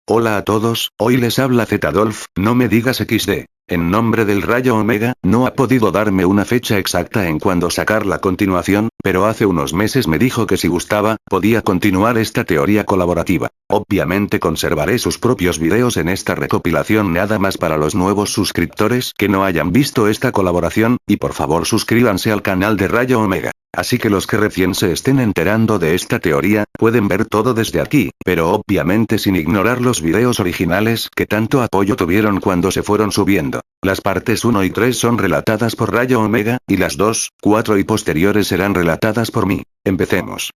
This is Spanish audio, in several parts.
Hola a todos, hoy les habla Z-Dolph, no me digas XD. En nombre del rayo Omega, no ha podido darme una fecha exacta en cuándo sacar la continuación, pero hace unos meses me dijo que si gustaba, podía continuar esta teoría colaborativa. Obviamente conservaré sus propios videos en esta recopilación nada más para los nuevos suscriptores que no hayan visto esta colaboración, y por favor suscríbanse al canal de Rayo Omega. Así que los que recién se estén enterando de esta teoría, pueden ver todo desde aquí, pero obviamente sin ignorar los videos originales que tanto apoyo tuvieron cuando se fueron subiendo. Las partes 1 y 3 son relatadas por Rayo Omega, y las 2, 4 y posteriores serán relatadas por mí. Empecemos.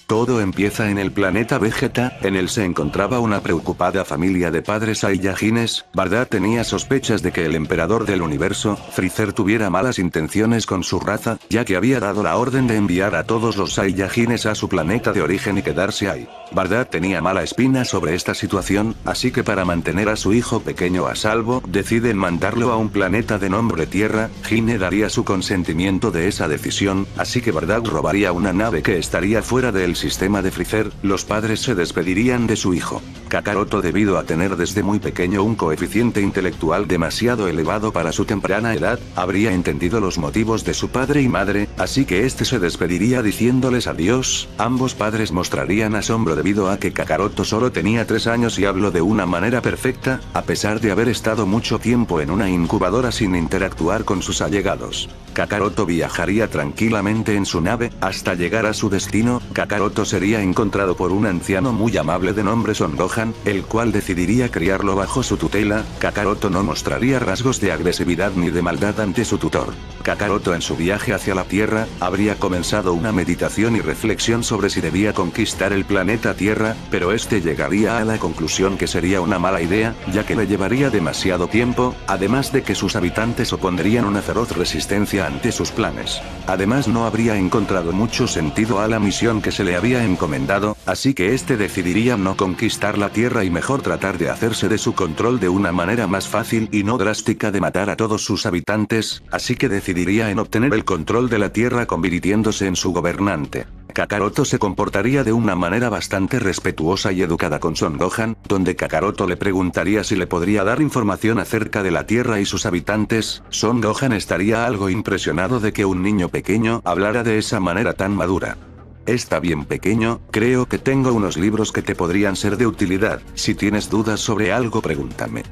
Todo empieza en el planeta Vegeta, en él se encontraba una preocupada familia de padres Saiyajines. Bardock tenía sospechas de que el emperador del universo, Freezer, tuviera malas intenciones con su raza, ya que había dado la orden de enviar a todos los Saiyajines a su planeta de origen y quedarse ahí. Bardock tenía mala espina sobre esta situación, así que para mantener a su hijo pequeño a salvo, deciden mandarlo a un planeta de nombre Tierra. Hine daría su consentimiento de esa decisión, así que Bardock robaría una nave que estaría fuera del sistema de Freezer. Los padres se despedirían de su hijo. Kakaroto, debido a tener desde muy pequeño un coeficiente intelectual demasiado elevado para su temprana edad, habría entendido los motivos de su padre y madre, así que este se despediría diciéndoles adiós. Ambos padres mostrarían asombro debido a que Kakaroto solo tenía 3 años y habló de una manera perfecta, a pesar de haber estado mucho tiempo en una incubadora sin interactuar con sus allegados. Kakaroto viajaría tranquilamente en su nave, hasta llegar a su destino. Kakaroto sería encontrado por un anciano muy amable de nombre Son Gohan, el cual decidiría criarlo bajo su tutela. Kakaroto no mostraría rasgos de agresividad ni de maldad ante su tutor. Kakaroto, en su viaje hacia la Tierra, habría comenzado una meditación y reflexión sobre si debía conquistar el planeta Tierra, pero este llegaría a la conclusión que sería una mala idea, ya que le llevaría demasiado tiempo, además de que sus habitantes opondrían una feroz resistencia ante sus planes. Además, no habría encontrado mucho sentido a la misión que se le había encomendado, así que este decidiría no conquistar la Tierra y mejor tratar de hacerse de su control de una manera más fácil y no drástica de matar a todos sus habitantes, así que decidiría en obtener el control de la Tierra convirtiéndose en su gobernante. Kakaroto se comportaría de una manera bastante respetuosa y educada con Son Gohan, donde Kakaroto le preguntaría si le podría dar información acerca de la Tierra y sus habitantes. Son Gohan estaría algo impresionado de que un niño pequeño hablara de esa manera tan madura. Está bien, pequeño, creo que tengo unos libros que te podrían ser de utilidad. Si tienes dudas sobre algo, pregúntame.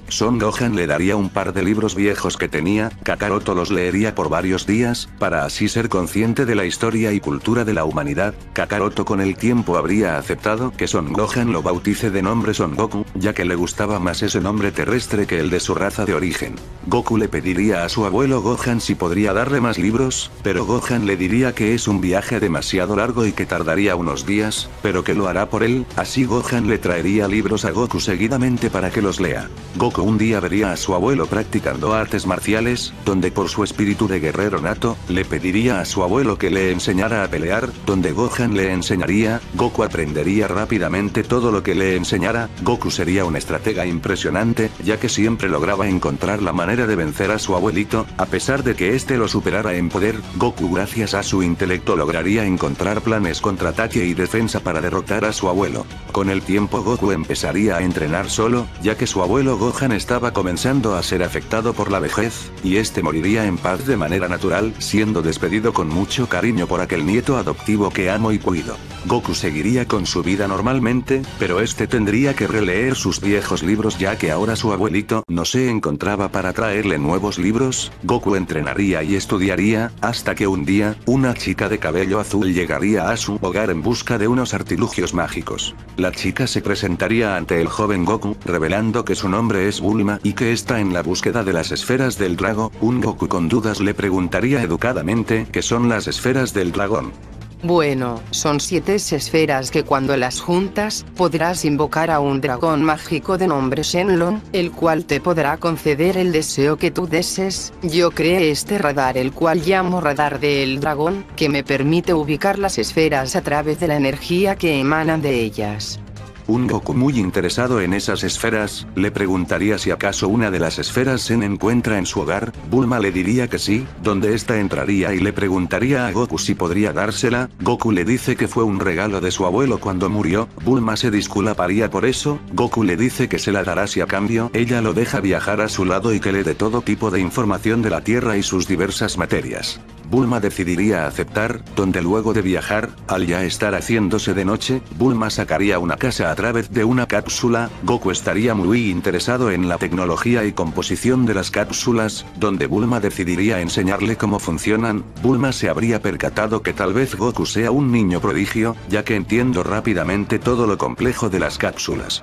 Son Gohan le daría un par de libros viejos que tenía. Kakaroto los leería por varios días, para así ser consciente de la historia y cultura de la humanidad. Kakaroto con el tiempo habría aceptado que Son Gohan lo bautice de nombre Son Goku, ya que le gustaba más ese nombre terrestre que el de su raza de origen. Goku le pediría a su abuelo Gohan si podría darle más libros, pero Gohan le diría que es un viaje demasiado largo y que tardaría unos días, pero que lo hará por él. Así Gohan le traería libros a Goku seguidamente para que los lea. Goku un día vería a su abuelo practicando artes marciales, donde por su espíritu de guerrero nato, le pediría a su abuelo que le enseñara a pelear, donde Gohan le enseñaría. Goku aprendería rápidamente todo lo que le enseñara. Goku sería un estratega impresionante, ya que siempre lograba encontrar la manera de vencer a su abuelito, a pesar de que este lo superara en poder. Goku, gracias a su intelecto, lograría encontrar planes contraataque y defensa para derrotar a su abuelo. Con el tiempo Goku empezaría a entrenar solo, ya que su abuelo Gohan estaba comenzando a ser afectado por la vejez, y este moriría en paz de manera natural, siendo despedido con mucho cariño por aquel nieto adoptivo que amo y cuido. Goku seguiría con su vida normalmente, pero este tendría que releer sus viejos libros ya que ahora su abuelito no se encontraba para traerle nuevos libros. Goku entrenaría y estudiaría, hasta que un día, una chica de cabello azul llegaría a su hogar en busca de unos artilugios mágicos. La chica se presentaría ante el joven Goku, revelando que su nombre es Bulma y que está en la búsqueda de las esferas del dragón. Un Goku con dudas le preguntaría educadamente qué son las esferas del dragón. Bueno, son 7 esferas que cuando las juntas, podrás invocar a un dragón mágico de nombre Shenlong, el cual te podrá conceder el deseo que tú desees. Yo creé este radar, el cual llamo radar del dragón, que me permite ubicar las esferas a través de la energía que emanan de ellas. Un Goku muy interesado en esas esferas, le preguntaría si acaso una de las esferas se encuentra en su hogar. Bulma le diría que sí, donde ésta entraría y le preguntaría a Goku si podría dársela. Goku le dice que fue un regalo de su abuelo cuando murió. Bulma se disculparía por eso. Goku le dice que se la dará si a cambio ella lo deja viajar a su lado y que le dé todo tipo de información de la Tierra y sus diversas materias. Bulma decidiría aceptar, donde luego de viajar, al ya estar haciéndose de noche, Bulma sacaría una casa a través de una cápsula. Goku estaría muy interesado en la tecnología y composición de las cápsulas, donde Bulma decidiría enseñarle cómo funcionan. Bulma se habría percatado que tal vez Goku sea un niño prodigio, ya que entiendo rápidamente todo lo complejo de las cápsulas.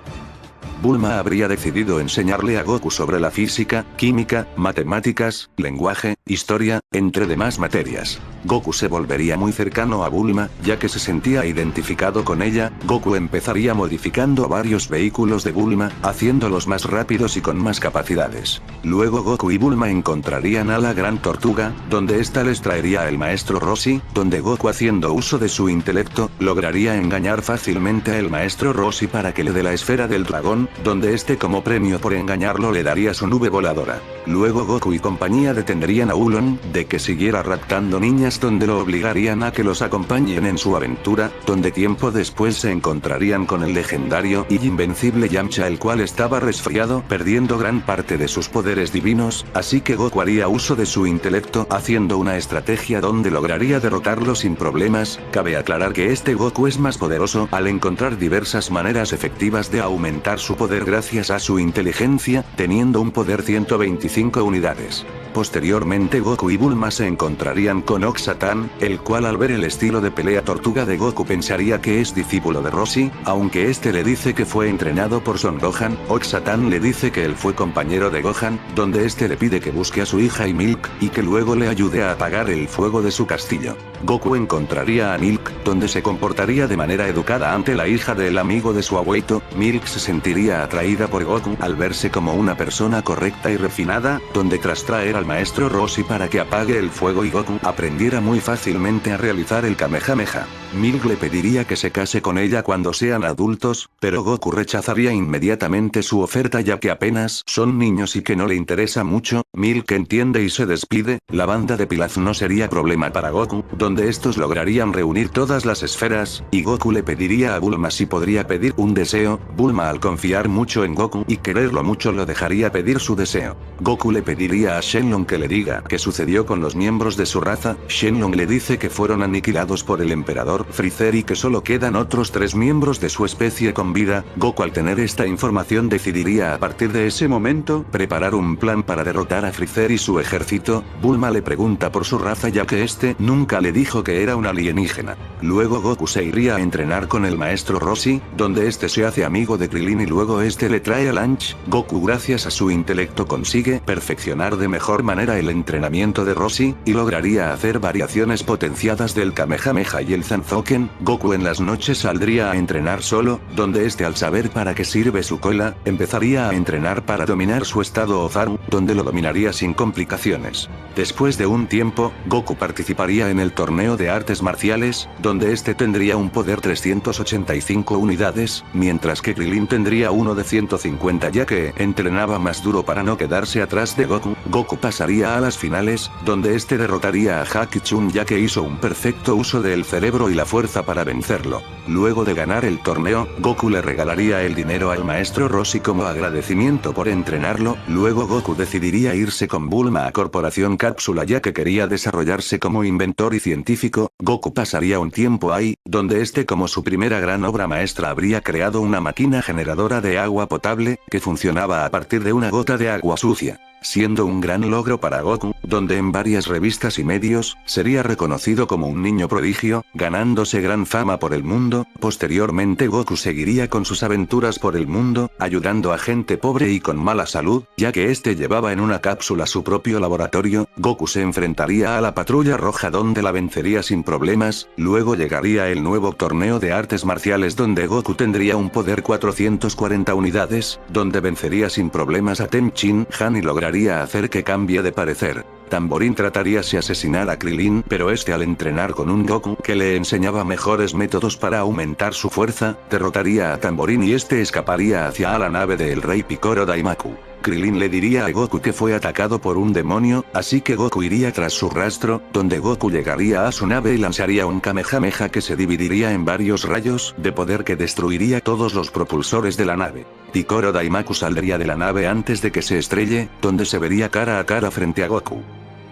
Bulma habría decidido enseñarle a Goku sobre la física, química, matemáticas, lenguaje, historia, entre demás materias. Goku se volvería muy cercano a Bulma, ya que se sentía identificado con ella. Goku empezaría modificando varios vehículos de Bulma, haciéndolos más rápidos y con más capacidades. Luego Goku y Bulma encontrarían a la Gran Tortuga, donde ésta les traería al maestro Roshi, donde Goku, haciendo uso de su intelecto, lograría engañar fácilmente al maestro Roshi para que le dé la esfera del dragón, donde este como premio por engañarlo le daría su nube voladora. Luego Goku y compañía detendrían a Ulon de que siguiera raptando niñas, donde lo obligarían a que los acompañen en su aventura, donde tiempo después se encontrarían con el legendario y invencible Yamcha, el cual estaba resfriado, perdiendo gran parte de sus poderes divinos, así que Goku haría uso de su intelecto haciendo una estrategia donde lograría derrotarlo sin problemas. Cabe aclarar que este Goku es más poderoso al encontrar diversas maneras efectivas de aumentar su poder gracias a su inteligencia, teniendo un poder 125 unidades. Posteriormente Goku y Bulma se encontrarían con Oxatan, el cual al ver el estilo de pelea tortuga de Goku pensaría que es discípulo de Roshi, aunque este le dice que fue entrenado por Son Gohan. Oxatan le dice que él fue compañero de Gohan, donde este le pide que busque a su hija y Milk, y que luego le ayude a apagar el fuego de su castillo. Goku encontraría a Milk, donde se comportaría de manera educada ante la hija del amigo de su abuelito. Milk se sentiría atraída por Goku al verse como una persona correcta y refinada, donde tras traer al maestro Roshi para que apague el fuego y Goku aprendiera muy fácilmente a realizar el Kamehameha. Milk le pediría que se case con ella cuando sean adultos, pero Goku rechazaría inmediatamente su oferta ya que apenas son niños y que no le interesa mucho. Milk entiende y se despide. La banda de Pilaf no sería problema para Goku, donde estos lograrían reunir todas las esferas, y Goku le pediría a Bulma si podría pedir un deseo. Bulma, al confiar mucho en Goku y quererlo mucho, lo dejaría pedir su deseo. Goku le pediría a Shenlong que le diga qué sucedió con los miembros de su raza. Shenlong le dice que fueron aniquilados por el emperador Freezer y que solo quedan otros 3 miembros de su especie con vida. Goku, al tener esta información, decidiría a partir de ese momento preparar un plan para derrotar a Freezer y su ejército. Bulma le pregunta por su raza ya que este nunca le dijo que era un alienígena. Luego Goku se iría a entrenar con el maestro Roshi, donde este se hace amigo de Krillin y luego este le trae a Lunch. Goku, gracias a su intelecto, consigue perfeccionar de mejor manera el entrenamiento de Roshi, y lograría hacer variaciones potenciadas del Kamehameha y el Zanzoken. Goku en las noches saldría a entrenar solo, donde este, al saber para qué sirve su cola, empezaría a entrenar para dominar su estado Ozaru, donde lo dominaría sin complicaciones. Después de un tiempo, Goku participaría en el torneo de artes marciales, donde este tendría un poder 385 unidades, mientras que Krillin tendría uno de 150 ya que entrenaba más duro para no quedarse atrás de Goku. Goku pasaría a las finales, donde este derrotaría a Haki-chun ya que hizo un perfecto uso del cerebro y la fuerza para vencerlo. Luego de ganar el torneo, Goku le regalaría el dinero al maestro Roshi como agradecimiento por entrenarlo. Luego Goku decidiría irse con Bulma a Corporación Cápsula ya que quería desarrollarse como inventor y científico. Goku pasaría un tiempo ahí, donde este, como su primera gran obra maestra, habría creado una máquina generadora de agua potable, que funcionaba a partir de una gota de agua sucia, siendo un gran logro para Goku, donde en varias revistas y medios sería reconocido como un niño prodigio, ganándose gran fama por el mundo. Posteriormente Goku seguiría con sus aventuras por el mundo, ayudando a gente pobre y con mala salud, ya que este llevaba en una cápsula su propio laboratorio. Goku se enfrentaría a la Patrulla Roja donde la vencería sin problemas. Luego llegaría el nuevo torneo de artes marciales donde Goku tendría un poder 440 unidades, donde vencería sin problemas a Ten Shin Han y lograría hacer que cambie de parecer. Tamborín trataría de asesinar a Krilin, pero este al entrenar con un Goku que le enseñaba mejores métodos para aumentar su fuerza, derrotaría a Tamborín y este escaparía hacia la nave del rey Picoro Daimaku. Krilin le diría a Goku que fue atacado por un demonio, así que Goku iría tras su rastro, donde Goku llegaría a su nave y lanzaría un Kamehameha que se dividiría en varios rayos de poder que destruiría todos los propulsores de la nave. Picoro Daimaku saldría de la nave antes de que se estrelle, donde se vería cara a cara frente a Goku.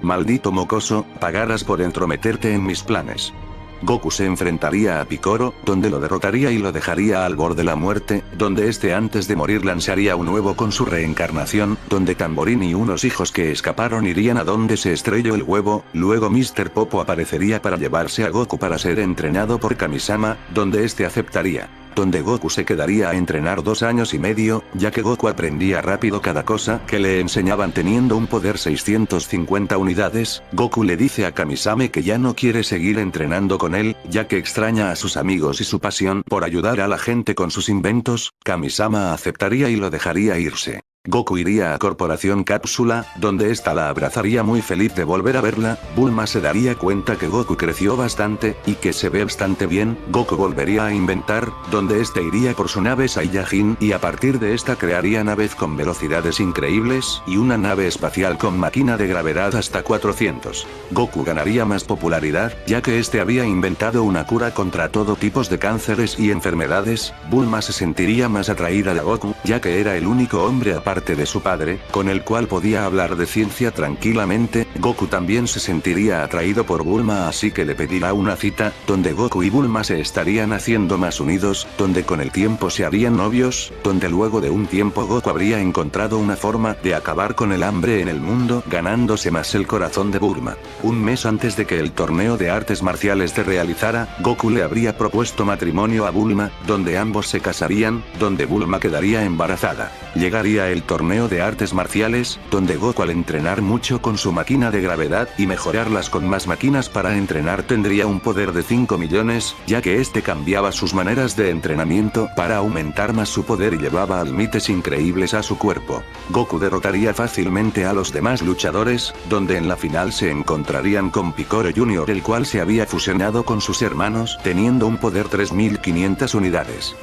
Maldito mocoso, pagarás por entrometerte en mis planes. Goku se enfrentaría a Picoro, donde lo derrotaría y lo dejaría al borde de la muerte, donde este antes de morir lanzaría un huevo con su reencarnación, donde Tamborín y unos hijos que escaparon irían a donde se estrelló el huevo, luego Mr. Popo aparecería para llevarse a Goku para ser entrenado por Kamisama, donde este aceptaría. Donde Goku se quedaría a entrenar 2 años y medio, ya que Goku aprendía rápido cada cosa que le enseñaban teniendo un poder 650 unidades, Goku le dice a Kamisame que ya no quiere seguir entrenando con él, ya que extraña a sus amigos y su pasión por ayudar a la gente con sus inventos. Kamisama aceptaría y lo dejaría irse. Goku iría a Corporación Cápsula, donde esta la abrazaría muy feliz de volver a verla. Bulma se daría cuenta que Goku creció bastante, y que se ve bastante bien. Goku volvería a inventar, donde este iría por su nave Saiyajin y a partir de esta crearía naves con velocidades increíbles, y una nave espacial con máquina de gravedad hasta 400. Goku ganaría más popularidad, ya que este había inventado una cura contra todo tipos de cánceres y enfermedades. Bulma se sentiría más atraída a Goku, ya que era el único hombre aparte de su padre, con el cual podía hablar de ciencia tranquilamente. Goku también se sentiría atraído por Bulma, así que le pedirá una cita, donde Goku y Bulma se estarían haciendo más unidos, donde con el tiempo se harían novios, donde luego de un tiempo Goku habría encontrado una forma de acabar con el hambre en el mundo, ganándose más el corazón de Bulma. Un mes antes de que el torneo de artes marciales se realizara, Goku le habría propuesto matrimonio a Bulma, donde ambos se casarían, donde Bulma quedaría embarazada. Llegaría el torneo de artes marciales, donde Goku al entrenar mucho con su máquina de gravedad y mejorarlas con más máquinas para entrenar tendría un poder de 5 millones, ya que este cambiaba sus maneras de entrenamiento para aumentar más su poder y llevaba a límites increíbles a su cuerpo. Goku derrotaría fácilmente a los demás luchadores, donde en la final se encontrarían con Picoro Jr., el cual se había fusionado con sus hermanos teniendo un poder 3500 unidades.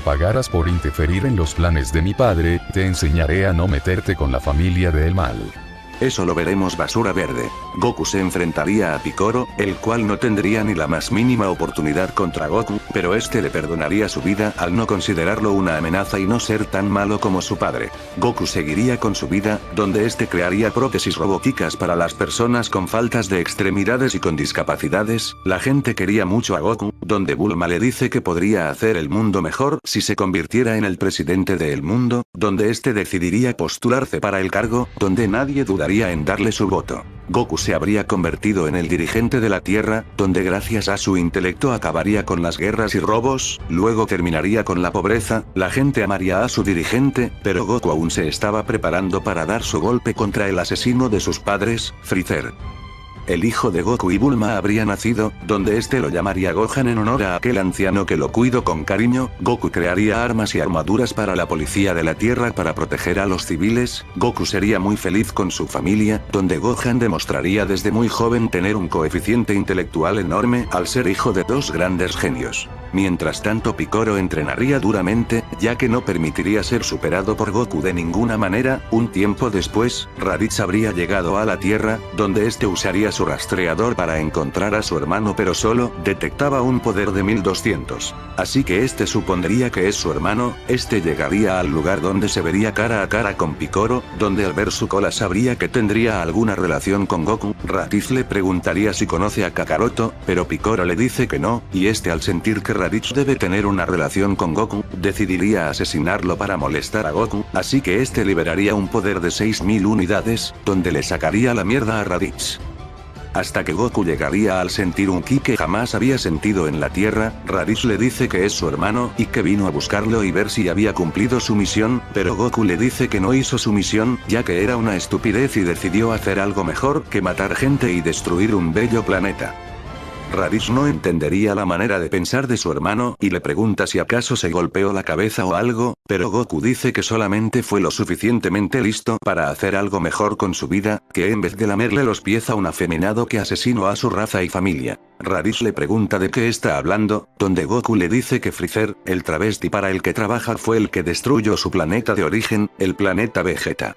Pagarás por interferir en los planes de mi padre, te enseñaré a no meterte con la familia del mal. Eso lo veremos, basura verde. Goku se enfrentaría a Picoro, el cual no tendría ni la más mínima oportunidad contra Goku, pero este le perdonaría su vida al no considerarlo una amenaza y no ser tan malo como su padre. Goku seguiría con su vida, donde este crearía prótesis robóticas para las personas con faltas de extremidades y con discapacidades. La gente quería mucho a Goku, donde Bulma le dice que podría hacer el mundo mejor si se convirtiera en el presidente del mundo, donde este decidiría postularse para el cargo, donde nadie dudaría en darle su voto. Goku se habría convertido en el dirigente de la Tierra, donde gracias a su intelecto acabaría con las guerras y robos, luego terminaría con la pobreza. La gente amaría a su dirigente, pero Goku aún se estaba preparando para dar su golpe contra el asesino de sus padres, Freezer. El hijo de Goku y Bulma habría nacido, donde este lo llamaría Gohan en honor a aquel anciano que lo cuidó con cariño. Goku crearía armas y armaduras para la policía de la Tierra para proteger a los civiles. Goku sería muy feliz con su familia, donde Gohan demostraría desde muy joven tener un coeficiente intelectual enorme al ser hijo de 2 grandes genios. Mientras tanto Picoro entrenaría duramente, ya que no permitiría ser superado por Goku de ninguna manera. Un tiempo después, Raditz habría llegado a la Tierra, donde este usaría su rastreador para encontrar a su hermano, pero solo detectaba un poder de 1200. Así que este supondría que es su hermano. Este llegaría al lugar donde se vería cara a cara con Picoro, donde al ver su cola sabría que tendría alguna relación con Goku. Raditz le preguntaría si conoce a Kakaroto, pero Picoro le dice que no, y este al sentir que Raditz debe tener una relación con Goku, decidiría asesinarlo para molestar a Goku, así que este liberaría un poder de 6000 unidades, donde le sacaría la mierda a Raditz. Hasta que Goku llegaría al sentir un ki que jamás había sentido en la Tierra. Raditz le dice que es su hermano y que vino a buscarlo y ver si había cumplido su misión, pero Goku le dice que no hizo su misión, ya que era una estupidez y decidió hacer algo mejor que matar gente y destruir un bello planeta. Raditz no entendería la manera de pensar de su hermano y le pregunta si acaso se golpeó la cabeza o algo, pero Goku dice que solamente fue lo suficientemente listo para hacer algo mejor con su vida, que en vez de lamerle los pies a un afeminado que asesinó a su raza y familia. Raditz le pregunta de qué está hablando, donde Goku le dice que Freezer, el travesti para el que trabaja, fue el que destruyó su planeta de origen, el planeta Vegeta.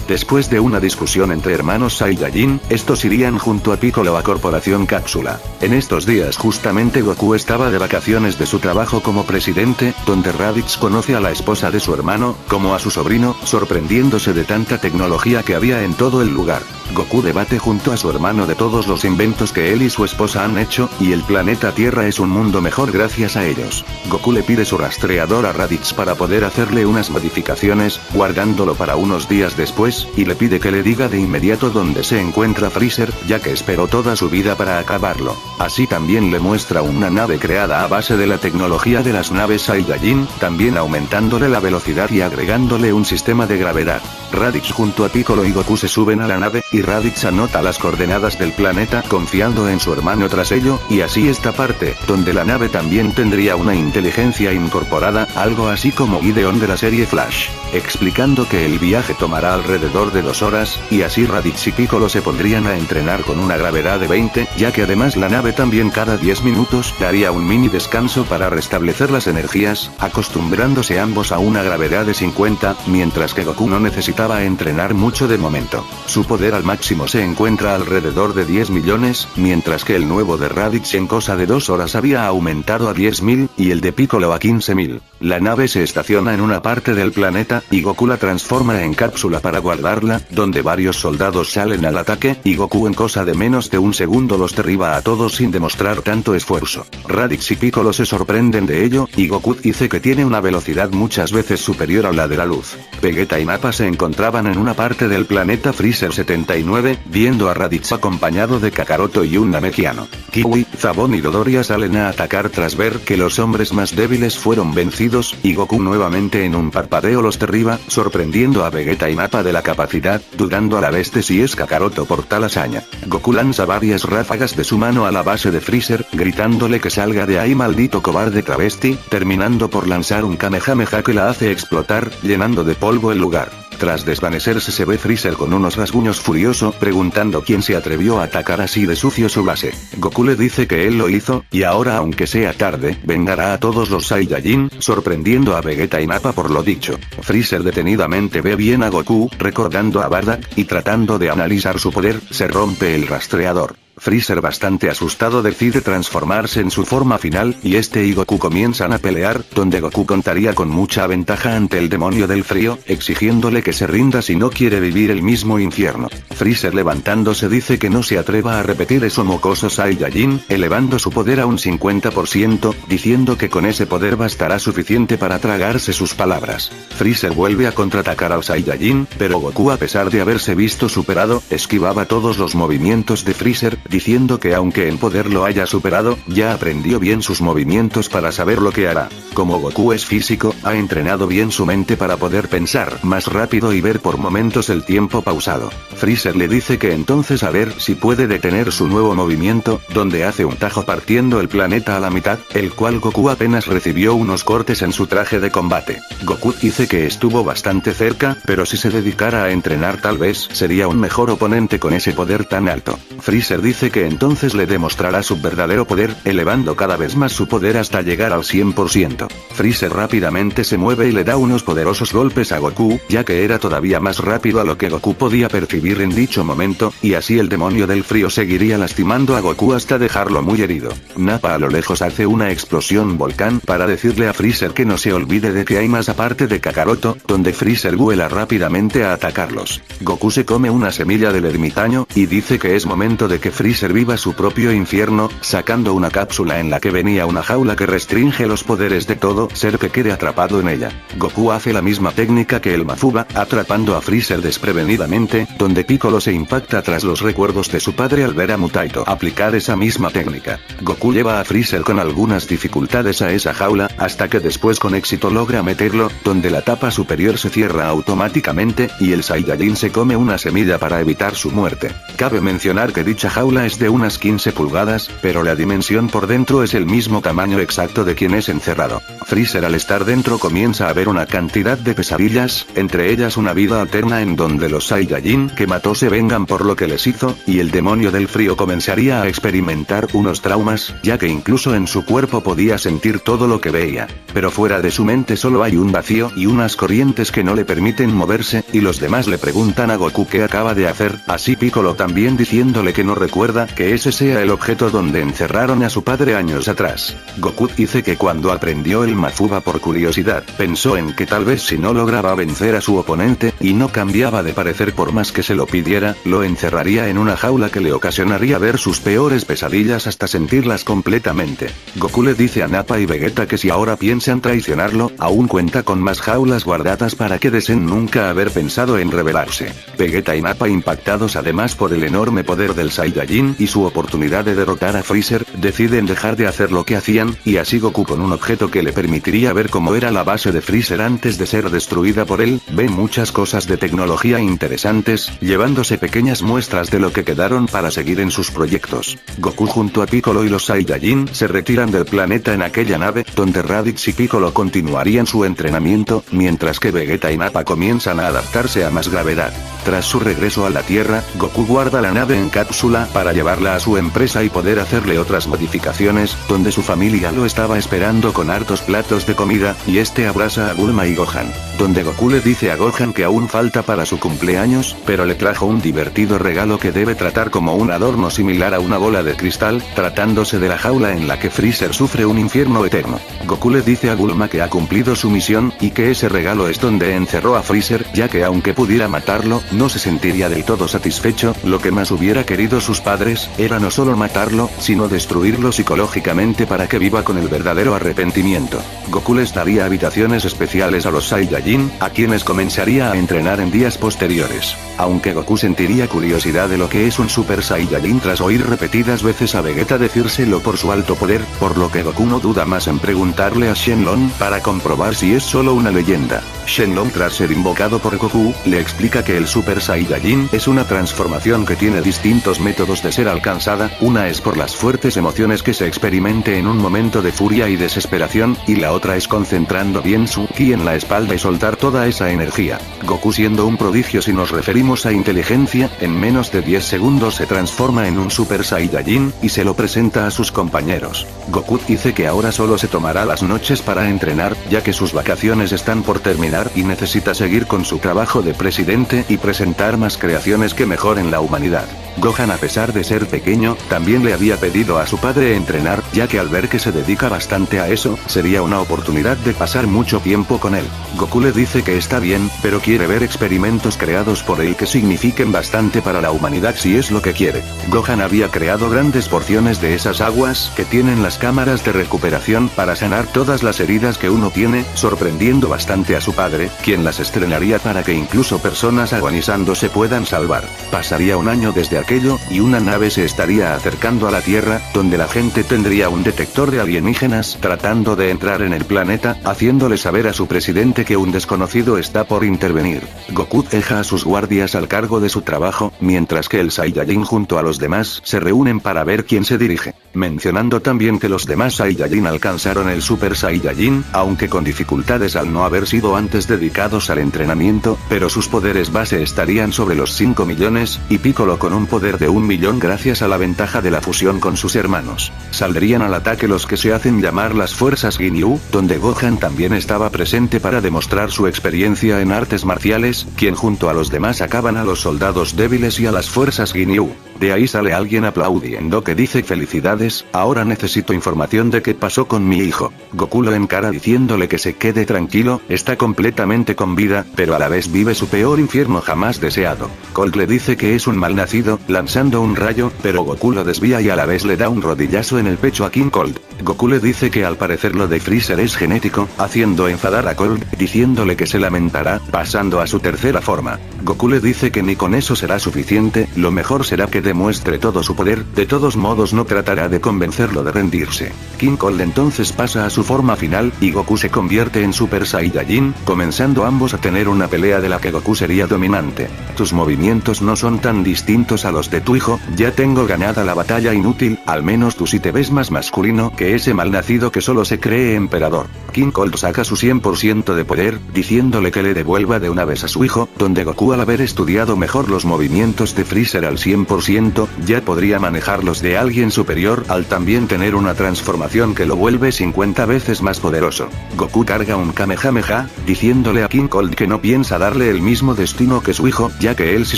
Después de una discusión entre hermanos Saiyajin, estos irían junto a Piccolo a Corporación Cápsula. En estos días justamente Goku estaba de vacaciones de su trabajo como presidente, donde Raditz conoce a la esposa de su hermano, como a su sobrino, sorprendiéndose de tanta tecnología que había en todo el lugar. Goku debate junto a su hermano de todos los inventos que él y su esposa han hecho, y el planeta Tierra es un mundo mejor gracias a ellos. Goku le pide su rastreador a Raditz para poder hacerle unas modificaciones, guardándolo para unos días después, y le pide que le diga de inmediato dónde se encuentra Freezer, ya que esperó toda su vida para acabarlo. Así también le muestra una nave creada a base de la tecnología de las naves Saiyajin, también aumentándole la velocidad y agregándole un sistema de gravedad. Raditz junto a Piccolo y Goku se suben a la nave, y Raditz anota las coordenadas del planeta confiando en su hermano tras ello, y así esta parte, donde la nave también tendría una inteligencia incorporada, algo así como Gideon de la serie Flash, explicando que el viaje tomará alrededor de 2 horas, y así Raditz y Piccolo se pondrían a entrenar con una gravedad de 20, ya que además la nave también cada 10 minutos daría un mini descanso para restablecer las energías, acostumbrándose ambos a una gravedad de 50, mientras que Goku no necesitaba entrenar mucho de momento. Su poder al máximo se encuentra alrededor de 10 millones, mientras que el nuevo de Raditz en cosa de 2 horas había aumentado a 10.000, y el de Piccolo a 15.000. La nave se estaciona en una parte del planeta, y Goku la transforma en cápsula para guardarla, donde varios soldados salen al ataque, y Goku en cosa de menos de un segundo los derriba a todos sin demostrar tanto esfuerzo. Raditz y Piccolo se sorprenden de ello, y Goku dice que tiene una velocidad muchas veces superior a la de la luz. Vegeta y Nappa se encontraban en una parte del planeta Freezer 79, viendo a Raditz acompañado de Kakaroto y un Namekiano. Kiwi, Zabón y Dodoria salen a atacar tras ver que los hombres más débiles fueron vencidos, y Goku nuevamente en un parpadeo los derriba, sorprendiendo a Vegeta y Nappa de la capacidad, dudando a la vez de si es Kakaroto por tal hazaña. Goku lanza varias ráfagas de su mano a la base de Freezer, gritándole que salga de ahí maldito cobarde travesti, terminando por lanzar un Kamehameha que la hace explotar, llenando de polvo el lugar. Tras desvanecerse se ve Freezer con unos rasguños furioso, preguntando quién se atrevió a atacar así de sucio su base. Goku le dice que él lo hizo, y ahora aunque sea tarde, vengará a todos los Saiyajin, sorprendiendo a Vegeta y Nappa por lo dicho. Freezer detenidamente ve bien a Goku, recordando a Bardock, y tratando de analizar su poder, se rompe el rastreador. Freezer bastante asustado decide transformarse en su forma final, y este y Goku comienzan a pelear, donde Goku contaría con mucha ventaja ante el demonio del frío, exigiéndole que se rinda si no quiere vivir el mismo infierno. Freezer levantándose dice que no se atreva a repetir eso mocoso Saiyajin, elevando su poder a un 50%, diciendo que con ese poder bastará suficiente para tragarse sus palabras. Freezer vuelve a contraatacar al Saiyajin, pero Goku a pesar de haberse visto superado, esquivaba todos los movimientos de Freezer, diciendo que aunque el poder lo haya superado, ya aprendió bien sus movimientos para saber lo que hará. Como Goku es físico, ha entrenado bien su mente para poder pensar más rápido y ver por momentos el tiempo pausado. Freezer le dice que entonces a ver si puede detener su nuevo movimiento, donde hace un tajo partiendo el planeta a la mitad, el cual Goku apenas recibió unos cortes en su traje de combate. Goku dice que estuvo bastante cerca, pero si se dedicara a entrenar tal vez sería un mejor oponente con ese poder tan alto. Freezer dice que entonces le demostrará su verdadero poder, elevando cada vez más su poder hasta llegar al 100%. Freezer rápidamente se mueve y le da unos poderosos golpes a Goku, ya que era todavía más rápido a lo que Goku podía percibir en dicho momento, y así el demonio del frío seguiría lastimando a Goku hasta dejarlo muy herido. Nappa a lo lejos hace una explosión volcán para decirle a Freezer que no se olvide de que hay más aparte de Kakaroto, donde Freezer vuela rápidamente a atacarlos. Goku se come una semilla del ermitaño, y dice que es momento de que Freezer Freezer viva su propio infierno, sacando una cápsula en la que venía una jaula que restringe los poderes de todo ser que quede atrapado en ella. Goku hace la misma técnica que el Mafuba, atrapando a Freezer desprevenidamente, donde Piccolo se impacta tras los recuerdos de su padre al ver a Mutaito aplicar esa misma técnica. Goku lleva a Freezer con algunas dificultades a esa jaula, hasta que después con éxito logra meterlo, donde la tapa superior se cierra automáticamente, y el Saiyajin se come una semilla para evitar su muerte. Cabe mencionar que dicha jaula es de unas 15 pulgadas, pero la dimensión por dentro es el mismo tamaño exacto de quien es encerrado. Freezer al estar dentro comienza a ver una cantidad de pesadillas, entre ellas una vida alterna en donde los Saiyajin que mató se vengan por lo que les hizo, y el demonio del frío comenzaría a experimentar unos traumas, ya que incluso en su cuerpo podía sentir todo lo que veía. Pero fuera de su mente solo hay un vacío y unas corrientes que no le permiten moverse, y los demás le preguntan a Goku qué acaba de hacer, así Piccolo también diciéndole que no recuerda que ese sea el objeto donde encerraron a su padre años atrás. Goku dice que cuando aprendió el Mafuba por curiosidad, pensó en que tal vez si no lograba vencer a su oponente, y no cambiaba de parecer por más que se lo pidiera, lo encerraría en una jaula que le ocasionaría ver sus peores pesadillas hasta sentirlas completamente. Goku le dice a Nappa y Vegeta que si ahora piensan traicionarlo, aún cuenta con más jaulas guardadas para que deseen nunca haber pensado en rebelarse. Vegeta y Nappa, impactados además por el enorme poder del Saiyajin y su oportunidad de derrotar a Freezer, deciden dejar de hacer lo que hacían, y así Goku, con un objeto que le permitiría ver cómo era la base de Freezer antes de ser destruida por él, ve muchas cosas de tecnología interesantes, llevándose pequeñas muestras de lo que quedaron para seguir en sus proyectos. Goku junto a Piccolo y los Saiyajin se retiran del planeta en aquella nave, donde Raditz y Piccolo continuarían su entrenamiento, mientras que Vegeta y Nappa comienzan a adaptarse a más gravedad. Tras su regreso a la Tierra, Goku guarda la nave en cápsula para llevarla a su empresa y poder hacerle otras modificaciones, donde su familia lo estaba esperando con hartos platos de comida, y este abraza a Bulma y Gohan. Donde Goku le dice a Gohan que aún falta para su cumpleaños, pero le trajo un divertido regalo que debe tratar como un adorno similar a una bola de cristal, tratándose de la jaula en la que Freezer sufre un infierno eterno. Goku le dice a Bulma que ha cumplido su misión, y que ese regalo es donde encerró a Freezer, ya que aunque pudiera matarlo, no se sentiría del todo satisfecho. Lo que más hubiera querido sus padres, era no solo matarlo, sino destruirlo psicológicamente para que viva con el verdadero arrepentimiento. Goku les daría habitaciones especiales a los Saiyajin, a quienes comenzaría a entrenar en días posteriores. Aunque Goku sentiría curiosidad de lo que es un Super Saiyajin tras oír repetidas veces a Vegeta decírselo por su alto poder, por lo que Goku no duda más en preguntarle a Shenlong para comprobar si es solo una leyenda. Shenlong, tras ser invocado por Goku, le explica que el Super Saiyajin es una transformación que tiene distintos métodos de ser alcanzada, una es por las fuertes emociones que se experimente en un momento de furia y desesperación, y la otra es concentrando bien su ki en la espalda y soltar toda esa energía. Goku, siendo un prodigio si nos referimos a inteligencia, en menos de 10 segundos se transforma en un Super Saiyajin, y se lo presenta a sus compañeros. Goku dice que ahora solo se tomará las noches para entrenar, ya que sus vacaciones están por terminar y necesita seguir con su trabajo de presidente y presentar más creaciones que mejoren la humanidad. Gohan, a pesar de ser pequeño, también le había pedido a su padre entrenar, ya que al ver que se dedica bastante a eso, sería una oportunidad de pasar mucho tiempo con él. Goku le dice que está bien, pero quiere ver experimentos creados por él que signifiquen bastante para la humanidad si es lo que quiere. Gohan había creado grandes porciones de esas aguas que tienen las cámaras de recuperación para sanar todas las heridas que uno tiene, sorprendiendo bastante a su padre, quien las estrenaría para que incluso personas agonizando se puedan salvar. Pasaría un año desde aquello, y una nave se estaría acercando a la Tierra, donde la gente tendría un detector de alienígenas tratando de entrar en el planeta, haciéndole saber a su presidente que un desconocido está por intervenir. Goku deja a sus guardias al cargo de su trabajo, mientras que el Saiyajin junto a los demás se reúnen para ver quién se dirige, mencionando también que los demás Saiyajin alcanzaron el Super Saiyajin, aunque con dificultades al no haber sido antes dedicados al entrenamiento, pero sus poderes base estarían sobre los 5 millones, y Piccolo con un poder de 1 millón gracias a la ventaja de la fusión con sus hermanos. Saldrían al ataque los que se hacen llamar las fuerzas Ginyu, donde Gohan también estaba presente para demostrar su experiencia en artes marciales, quien junto a los demás acaban a los soldados débiles y a las fuerzas Ginyu. De ahí sale alguien aplaudiendo que dice: felicidades, ahora necesito información de qué pasó con mi hijo. Goku lo encara diciéndole que se quede tranquilo, está completamente con vida, pero a la vez vive su peor infierno jamás deseado. Colt le dice que es un malnacido, pecho, lanzando un rayo, pero Goku lo desvía y a la vez le da un rodillazo en el pecho a King Cold. Goku le dice que al parecer lo de Freezer es genético, haciendo enfadar a Cold, diciéndole que se lamentará, pasando a su tercera forma. Goku le dice que ni con eso será suficiente, lo mejor será que demuestre todo su poder, de todos modos no tratará de convencerlo de rendirse. King Cold entonces pasa a su forma final, y Goku se convierte en Super Saiyajin, comenzando ambos a tener una pelea de la que Goku sería dominante. Tus movimientos no son tan distintos a los de tu hijo, ya tengo ganada la batalla inútil, al menos tú sí te ves más masculino que ese malnacido que solo se cree emperador. King Cold saca su 100% de poder, diciéndole que le devuelva de una vez a su hijo, donde Goku al haber estudiado mejor los movimientos de Freezer al 100%, ya podría manejarlos de alguien superior al también tener una transformación que lo vuelve 50 veces más poderoso. Goku carga un Kamehameha, diciéndole a King Cold que no piensa darle el mismo destino que su hijo, ya que él sí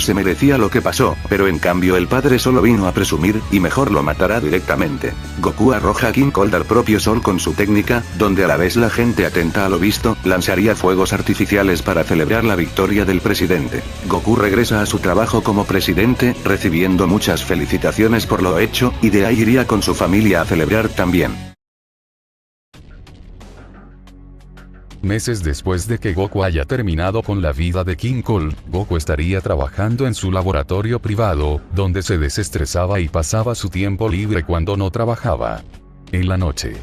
se merecía lo que pasó, pero en cambio el padre solo vino a presumir, y mejor lo matará directamente. Goku arroja a King Cold al propio sol con su técnica, donde a la vez la gente atenta a lo visto, lanzaría fuegos artificiales para celebrar la victoria del presidente. Goku regresa a su trabajo como presidente, recibiendo muchas felicitaciones por lo hecho, y de ahí iría con su familia a celebrar también. Meses después de que Goku haya terminado con la vida de King Cold, Goku estaría trabajando en su laboratorio privado, donde se desestresaba y pasaba su tiempo libre cuando no trabajaba. En la noche,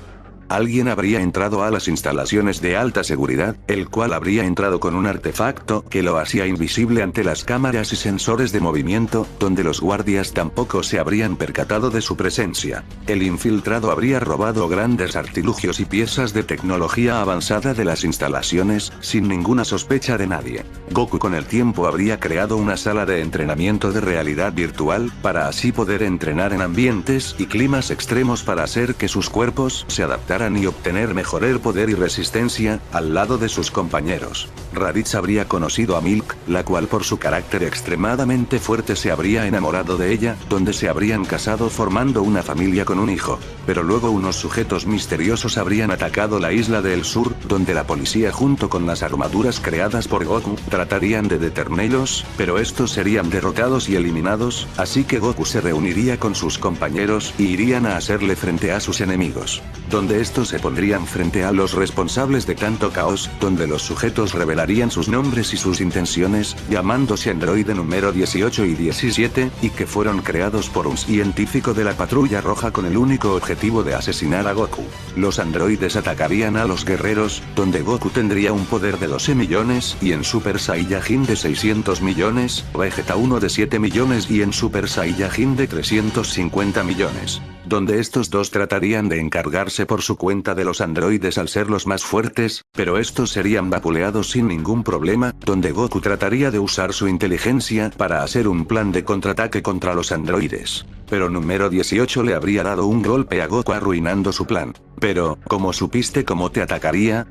Alguien habría entrado a las instalaciones de alta seguridad, el cual habría entrado con un artefacto que lo hacía invisible ante las cámaras y sensores de movimiento, donde los guardias tampoco se habrían percatado de su presencia. El infiltrado habría robado grandes artilugios y piezas de tecnología avanzada de las instalaciones, sin ninguna sospecha de nadie. Goku con el tiempo habría creado una sala de entrenamiento de realidad virtual, para así poder entrenar en ambientes y climas extremos para hacer que sus cuerpos se adaptaran y obtener mejor poder y resistencia, al lado de sus compañeros. Raditz habría conocido a Milk, la cual por su carácter extremadamente fuerte se habría enamorado de ella, donde se habrían casado formando una familia con un hijo. Pero luego unos sujetos misteriosos habrían atacado la isla del sur, donde la policía junto con las armaduras creadas por Goku, tratarían de detenerlos, pero estos serían derrotados y eliminados, así que Goku se reuniría con sus compañeros, y irían a hacerle frente a sus enemigos. Donde estos se pondrían frente a los responsables de tanto caos, donde los sujetos revelarían sus nombres y sus intenciones, llamándose androide número 18 y 17, y que fueron creados por un científico de la Patrulla Roja con el único objetivo de asesinar a Goku. Los androides atacarían a los guerreros, donde Goku tendría un poder de 12 millones, y en Super Saiyajin de 600 millones, Vegeta 1 de 7 millones y en Super Saiyajin de 350 millones. Donde estos dos tratarían de encargarse por su cuenta de los androides al ser los más fuertes, pero estos serían vapuleados sin ningún problema, donde Goku trataría de usar su inteligencia para hacer un plan de contraataque contra los androides. Pero número 18 le habría dado un golpe a Goku arruinando su plan. Pero, ¿cómo supiste cómo te atacaría?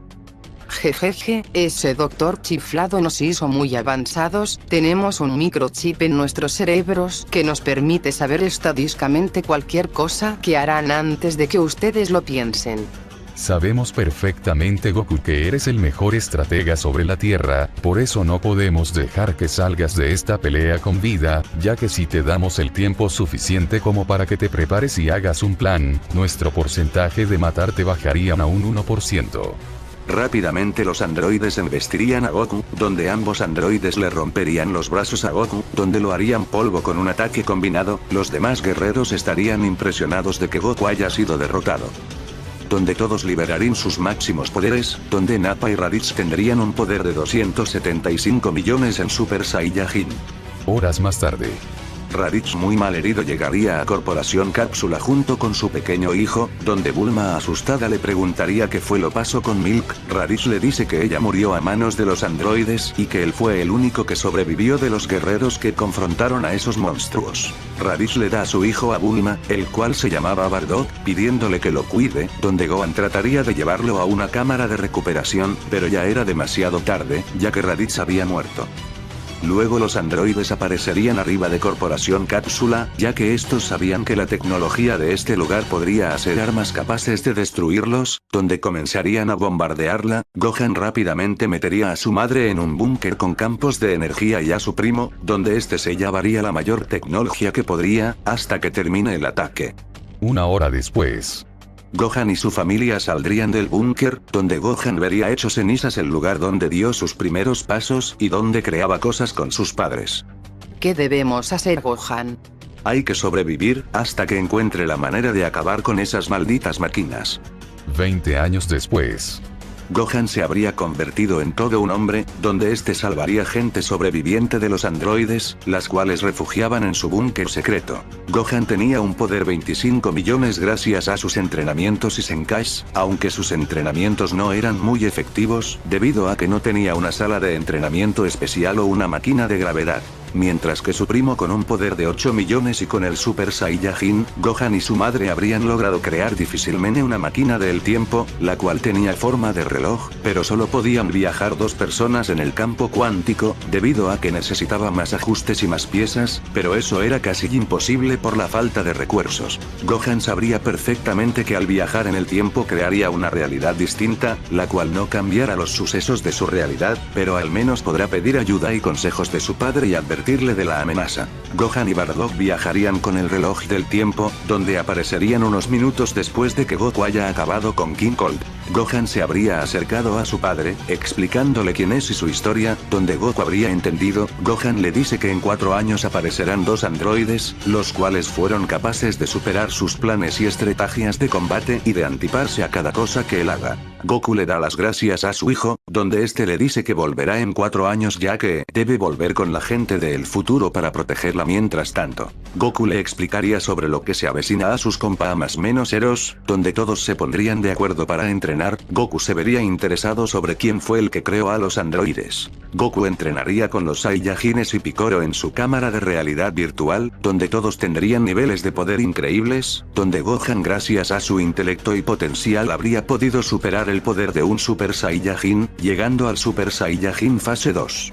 Jejeje, ese doctor chiflado nos hizo muy avanzados, tenemos un microchip en nuestros cerebros que nos permite saber estadísticamente cualquier cosa que harán antes de que ustedes lo piensen. Sabemos perfectamente, Goku, que eres el mejor estratega sobre la Tierra, por eso no podemos dejar que salgas de esta pelea con vida, ya que si te damos el tiempo suficiente como para que te prepares y hagas un plan, nuestro porcentaje de matarte bajaría a un 1%. Rápidamente los androides embestirían a Goku, donde ambos androides le romperían los brazos a Goku, donde lo harían polvo con un ataque combinado. Los demás guerreros estarían impresionados de que Goku haya sido derrotado. Donde todos liberarían sus máximos poderes, donde Nappa y Raditz tendrían un poder de 275 millones en Super Saiyajin. Horas más tarde, Raditz muy mal herido llegaría a Corporación Cápsula junto con su pequeño hijo, donde Bulma asustada le preguntaría qué fue lo pasó con Milk. Raditz le dice que ella murió a manos de los androides y que él fue el único que sobrevivió de los guerreros que confrontaron a esos monstruos. Raditz le da a su hijo a Bulma, el cual se llamaba Bardock, pidiéndole que lo cuide, donde Gohan trataría de llevarlo a una cámara de recuperación, pero ya era demasiado tarde, ya que Raditz había muerto. Luego los androides aparecerían arriba de Corporación Cápsula, ya que estos sabían que la tecnología de este lugar podría hacer armas capaces de destruirlos, donde comenzarían a bombardearla. Gohan rápidamente metería a su madre en un búnker con campos de energía y a su primo, donde este se llevaría la mayor tecnología que podría, hasta que termine el ataque. Una hora después. Gohan y su familia saldrían del búnker, donde Gohan vería hecho cenizas el lugar donde dio sus primeros pasos y donde creaba cosas con sus padres. ¿Qué debemos hacer, Gohan? Hay que sobrevivir, hasta que encuentre la manera de acabar con esas malditas máquinas. 20 años después. Gohan se habría convertido en todo un hombre, donde este salvaría gente sobreviviente de los androides, las cuales refugiaban en su búnker secreto. Gohan tenía un poder 25 millones gracias a sus entrenamientos y Zenkais, aunque sus entrenamientos no eran muy efectivos, debido a que no tenía una sala de entrenamiento especial o una máquina de gravedad. Mientras que su primo con un poder de 8 millones y con el Super Saiyajin, Gohan y su madre habrían logrado crear difícilmente una máquina del tiempo, la cual tenía forma de reloj, pero solo podían viajar 2 personas en el campo cuántico, debido a que necesitaba más ajustes y más piezas, pero eso era casi imposible por la falta de recursos. Gohan sabría perfectamente que al viajar en el tiempo crearía una realidad distinta, la cual no cambiara los sucesos de su realidad, pero al menos podrá pedir ayuda y consejos de su padre y advertirle de la amenaza. Gohan y Bardock viajarían con el reloj del tiempo, donde aparecerían unos minutos después de que Goku haya acabado con King Cold. Gohan se habría acercado a su padre, explicándole quién es y su historia, donde Goku habría entendido. Gohan le dice que en 4 años aparecerán 2 androides, los cuales fueron capaces de superar sus planes y estrategias de combate y de antiparse a cada cosa que él haga. Goku le da las gracias a su hijo, donde este le dice que volverá en 4 años ya que debe volver con la gente del futuro para protegerla mientras tanto. Goku le explicaría sobre lo que se avecina a sus compas más menos heros, donde todos se pondrían de acuerdo para entrenar. Goku se vería interesado sobre quién fue el que creó a los androides. Goku entrenaría con los Saiyajines y Piccolo en su cámara de realidad virtual, donde todos tendrían niveles de poder increíbles, donde Gohan gracias a su intelecto y potencial habría podido superar el poder de un Super Saiyajin, llegando al Super Saiyajin fase 2.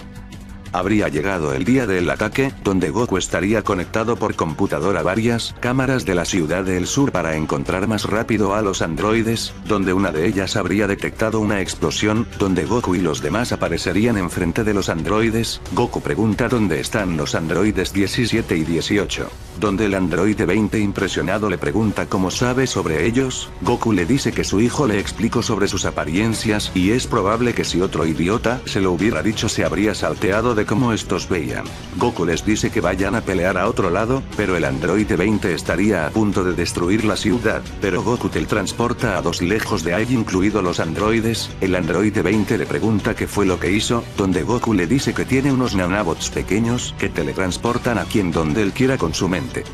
Habría llegado el día del ataque, donde Goku estaría conectado por computadora a varias cámaras de la ciudad del sur para encontrar más rápido a los androides, donde una de ellas habría detectado una explosión, donde Goku y los demás aparecerían enfrente de los androides. Goku pregunta dónde están los androides 17 y 18. Donde el androide 20 impresionado le pregunta cómo sabe sobre ellos. Goku le dice que su hijo le explicó sobre sus apariencias y es probable que si otro idiota se lo hubiera dicho se habría salteado de cómo estos veían. Goku les dice que vayan a pelear a otro lado, pero el androide 20 estaría a punto de destruir la ciudad, pero Goku teletransporta a 2 lejos de ahí incluido los androides. El androide 20 le pregunta qué fue lo que hizo, donde Goku le dice que tiene unos nanobots pequeños que teletransportan a quien donde él quiera con su mente.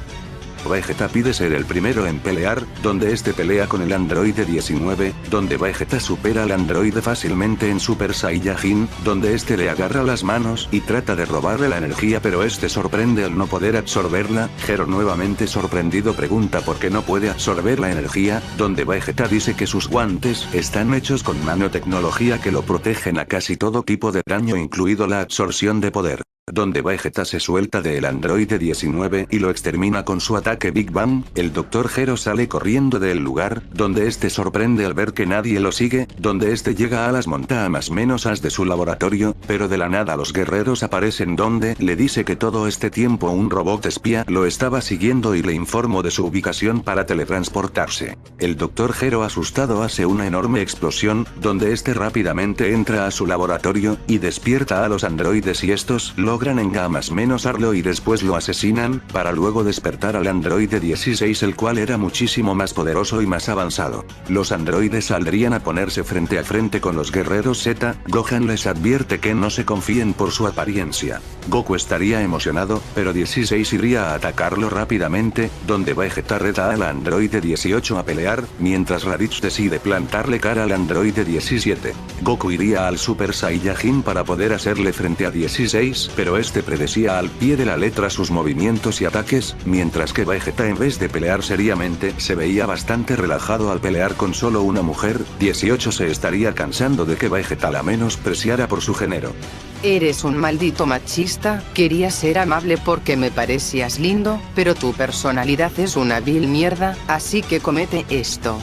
Vegeta pide ser el primero en pelear, donde este pelea con el androide 19, donde Vegeta supera al androide fácilmente en Super Saiyajin, donde este le agarra las manos y trata de robarle la energía pero este sorprende al no poder absorberla. Gero nuevamente sorprendido pregunta por qué no puede absorber la energía, donde Vegeta dice que sus guantes están hechos con nanotecnología que lo protegen a casi todo tipo de daño incluido la absorción de poder. Donde Vegeta se suelta del androide 19 y lo extermina con su ataque Big Bang. El Dr. Gero sale corriendo del lugar, donde este sorprende al ver que nadie lo sigue, donde este llega a las montañas menos as de su laboratorio, pero de la nada los guerreros aparecen donde le dice que todo este tiempo un robot espía lo estaba siguiendo y le informó de su ubicación para teletransportarse. El Dr. Gero asustado hace una enorme explosión, donde este rápidamente entra a su laboratorio y despierta a los androides y estos logran engamasarlo y después lo asesinan, para luego despertar al androide 16 el cual era muchísimo más poderoso y más avanzado. Los androides saldrían a ponerse frente a frente con los guerreros Z. Gohan les advierte que no se confíen por su apariencia. Goku estaría emocionado, pero 16 iría a atacarlo rápidamente, donde Vegeta reta al androide 18 a pelear, mientras Raditz decide plantarle cara al androide 17. Goku iría al Super Saiyajin para poder hacerle frente a 16, pero este predecía al pie de la letra sus movimientos y ataques, mientras que Vegeta en vez de pelear seriamente se veía bastante relajado al pelear con solo una mujer. 18 se estaría cansando de que Vegeta la menospreciara por su género. Eres un maldito machista, quería ser amable porque me parecías lindo, pero tu personalidad es una vil mierda, así que comete esto.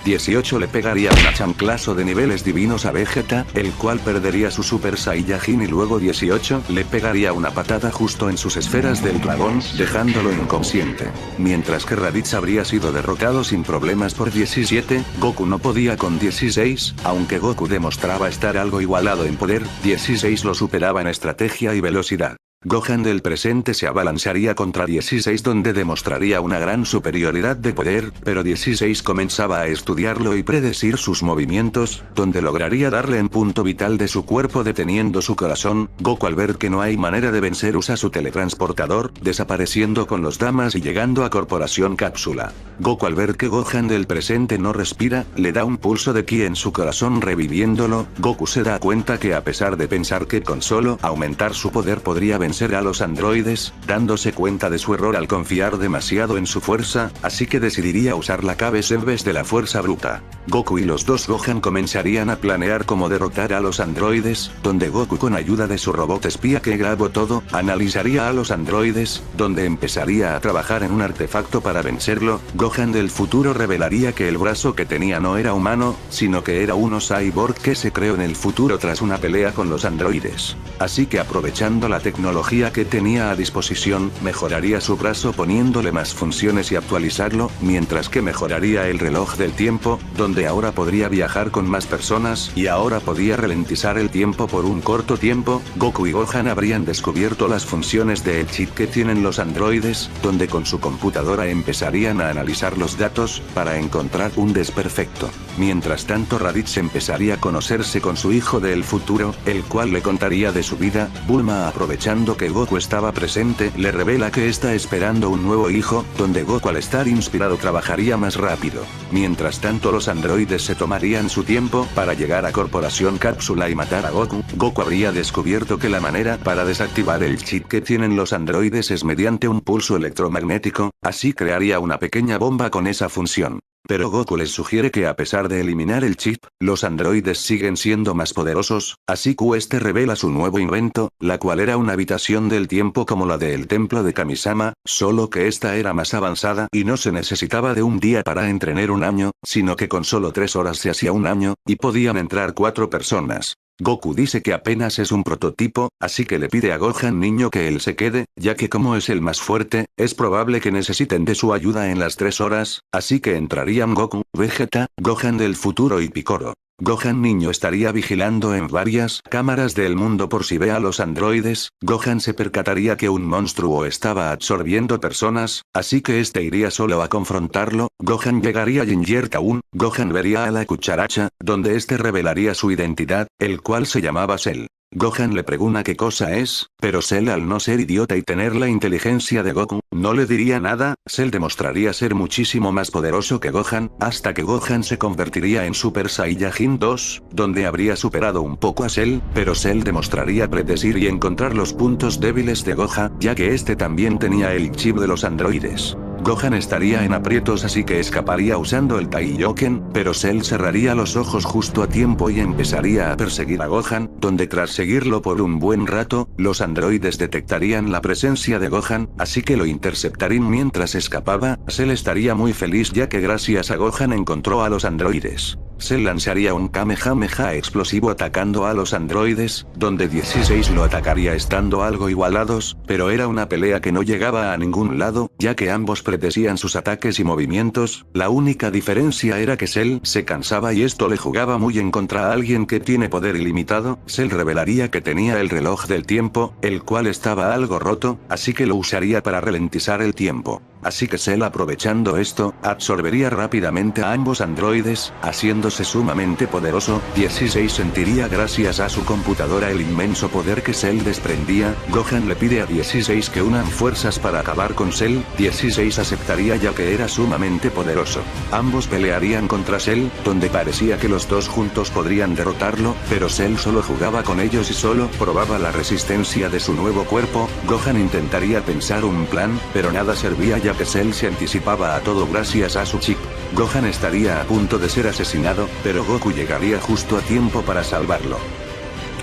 18 le pegaría un chanclazo de niveles divinos a Vegeta, el cual perdería su Super Saiyajin y luego 18 le pegaría una patada justo en sus esferas del dragón, dejándolo inconsciente. Mientras que Raditz habría sido derrotado sin problemas por 17, Goku no podía con 16, aunque Goku demostraba estar algo igualado en poder, 16 lo superaba en estrategia y velocidad. Gohan del presente se abalanzaría contra 16 donde demostraría una gran superioridad de poder, pero 16 comenzaba a estudiarlo y predecir sus movimientos, donde lograría darle en punto vital de su cuerpo deteniendo su corazón. Goku al ver que no hay manera de vencer usa su teletransportador, desapareciendo con los damas y llegando a Corporación Cápsula. Goku al ver que Gohan del presente no respira, le da un pulso de ki en su corazón reviviéndolo. Goku se da cuenta que a pesar de pensar que con solo aumentar su poder podría vencer a los androides, dándose cuenta de su error al confiar demasiado en su fuerza, así que decidiría usar la cabeza en vez de la fuerza bruta. Goku y los dos Gohan comenzarían a planear cómo derrotar a los androides, donde Goku con ayuda de su robot espía que grabó todo, analizaría a los androides, donde empezaría a trabajar en un artefacto para vencerlo. Gohan del futuro revelaría que el brazo que tenía no era humano, sino que era uno cyborg que se creó en el futuro tras una pelea con los androides. Así que aprovechando la tecnología que tenía a disposición, mejoraría su brazo poniéndole más funciones y actualizarlo, mientras que mejoraría el reloj del tiempo, donde ahora podría viajar con más personas y ahora podía ralentizar el tiempo por un corto tiempo. Goku y Gohan habrían descubierto las funciones del chip que tienen los androides, donde con su computadora empezarían a analizar los datos, para encontrar un desperfecto. Mientras tanto Raditz empezaría a conocerse con su hijo del futuro, el cual le contaría de su vida. Bulma, aprovechando que Goku estaba presente, le revela que está esperando un nuevo hijo, donde Goku al estar inspirado trabajaría más rápido. Mientras tanto los androides se tomarían su tiempo para llegar a Corporación Cápsula y matar a Goku. Goku habría descubierto que la manera para desactivar el chip que tienen los androides es mediante un pulso electromagnético, así crearía una pequeña bomba con esa función. Pero Goku les sugiere que a pesar de eliminar el chip, los androides siguen siendo más poderosos, así que este revela su nuevo invento, la cual era una habitación del tiempo como la del templo de Kamisama, solo que esta era más avanzada y no se necesitaba de un día para entrenar un año, sino que con solo 3 horas se hacía un año, y podían entrar 4 personas. Goku dice que apenas es un prototipo, así que le pide a Gohan niño que él se quede, ya que como es el más fuerte, es probable que necesiten de su ayuda en las 3 horas, así que entrarían Goku, Vegeta, Gohan del futuro y Piccolo. Gohan niño estaría vigilando en varias cámaras del mundo por si ve a los androides. Gohan se percataría que un monstruo estaba absorbiendo personas, así que este iría solo a confrontarlo. Gohan llegaría a Ginger Town. Gohan vería a la cucharacha, donde este revelaría su identidad, el cual se llamaba Cell. Gohan le pregunta qué cosa es, pero Cell al no ser idiota y tener la inteligencia de Goku, no le diría nada. Cell demostraría ser muchísimo más poderoso que Gohan, hasta que Gohan se convertiría en Super Saiyajin 2, donde habría superado un poco a Cell, pero Cell demostraría predecir y encontrar los puntos débiles de Gohan, ya que este también tenía el chip de los androides. Gohan estaría en aprietos así que escaparía usando el Taiyoken, pero Cell cerraría los ojos justo a tiempo y empezaría a perseguir a Gohan, donde tras seguirlo por un buen rato, los androides detectarían la presencia de Gohan, así que lo interceptarían mientras escapaba. Cell estaría muy feliz ya que gracias a Gohan encontró a los androides. Cell lanzaría un Kamehameha explosivo atacando a los androides, donde 16 lo atacaría estando algo igualados, pero era una pelea que no llegaba a ningún lado, ya que ambos predecían sus ataques y movimientos. La única diferencia era que Cell se cansaba y esto le jugaba muy en contra a alguien que tiene poder ilimitado. Cell revelaría que tenía el reloj del tiempo, el cual estaba algo roto, así que lo usaría para ralentizar el tiempo. Así que Cell, aprovechando esto, absorbería rápidamente a ambos androides, haciéndose sumamente poderoso. 16 sentiría gracias a su computadora el inmenso poder que Cell desprendía. Gohan le pide a 16 que unan fuerzas para acabar con Cell. 16 aceptaría ya que era sumamente poderoso. Ambos pelearían contra Cell, donde parecía que los dos juntos podrían derrotarlo, pero Cell solo jugaba con ellos y solo probaba la resistencia de su nuevo cuerpo. Gohan intentaría pensar un plan, pero nada servía ya que Cell se anticipaba a todo gracias a su chip. Gohan estaría a punto de ser asesinado, pero Goku llegaría justo a tiempo para salvarlo.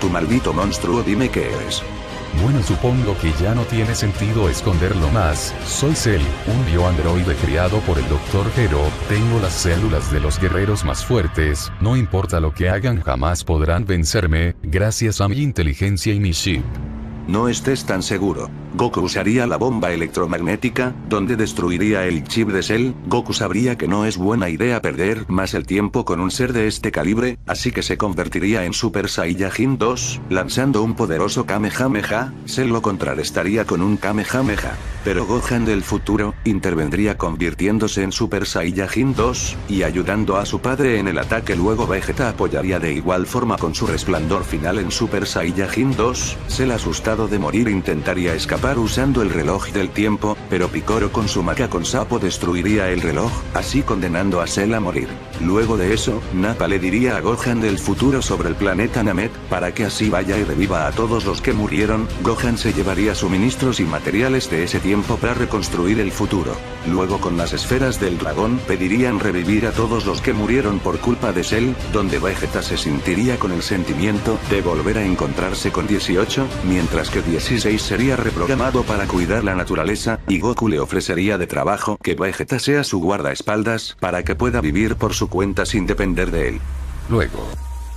Tu maldito monstruo, dime qué eres. Bueno, supongo que ya no tiene sentido esconderlo más. Soy Cell, un bioandroide criado por el Dr. Gero. Tengo las células de los guerreros más fuertes. No importa lo que hagan, jamás podrán vencerme, gracias a mi inteligencia y mi chip. No estés tan seguro. Goku usaría la bomba electromagnética, donde destruiría el chip de Cell. Goku sabría que no es buena idea perder más el tiempo con un ser de este calibre, así que se convertiría en Super Saiyajin 2, lanzando un poderoso Kamehameha. Cell lo contrarrestaría con un Kamehameha. Pero Gohan del futuro, intervendría convirtiéndose en Super Saiyajin 2, y ayudando a su padre en el ataque. Luego Vegeta apoyaría de igual forma con su resplandor final en Super Saiyajin 2. Cell, asustado de morir, intentaría escapar usando el reloj del tiempo, pero Piccolo con su maca con sapo destruiría el reloj, así condenando a Cell a morir. Luego de eso, Nappa le diría a Gohan del futuro sobre el planeta Namek, para que así vaya y reviva a todos los que murieron. Gohan se llevaría suministros y materiales de ese tiempo para reconstruir el futuro. Luego, con las esferas del dragón, pedirían revivir a todos los que murieron por culpa de Cell, donde Vegeta se sentiría con el sentimiento de volver a encontrarse con 18, mientras que 16 sería reprogramado para cuidar la naturaleza, y Goku le ofrecería de trabajo que Vegeta sea su guardaespaldas, para que pueda vivir por su cuenta sin depender de él. Luego,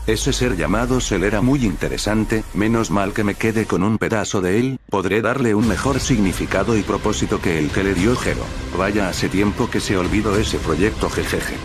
ese ser llamado Cell era muy interesante, menos mal que me quede con un pedazo de él, podré darle un mejor significado y propósito que el que le dio Gero. Vaya, hace tiempo que se olvidó ese proyecto, jejeje.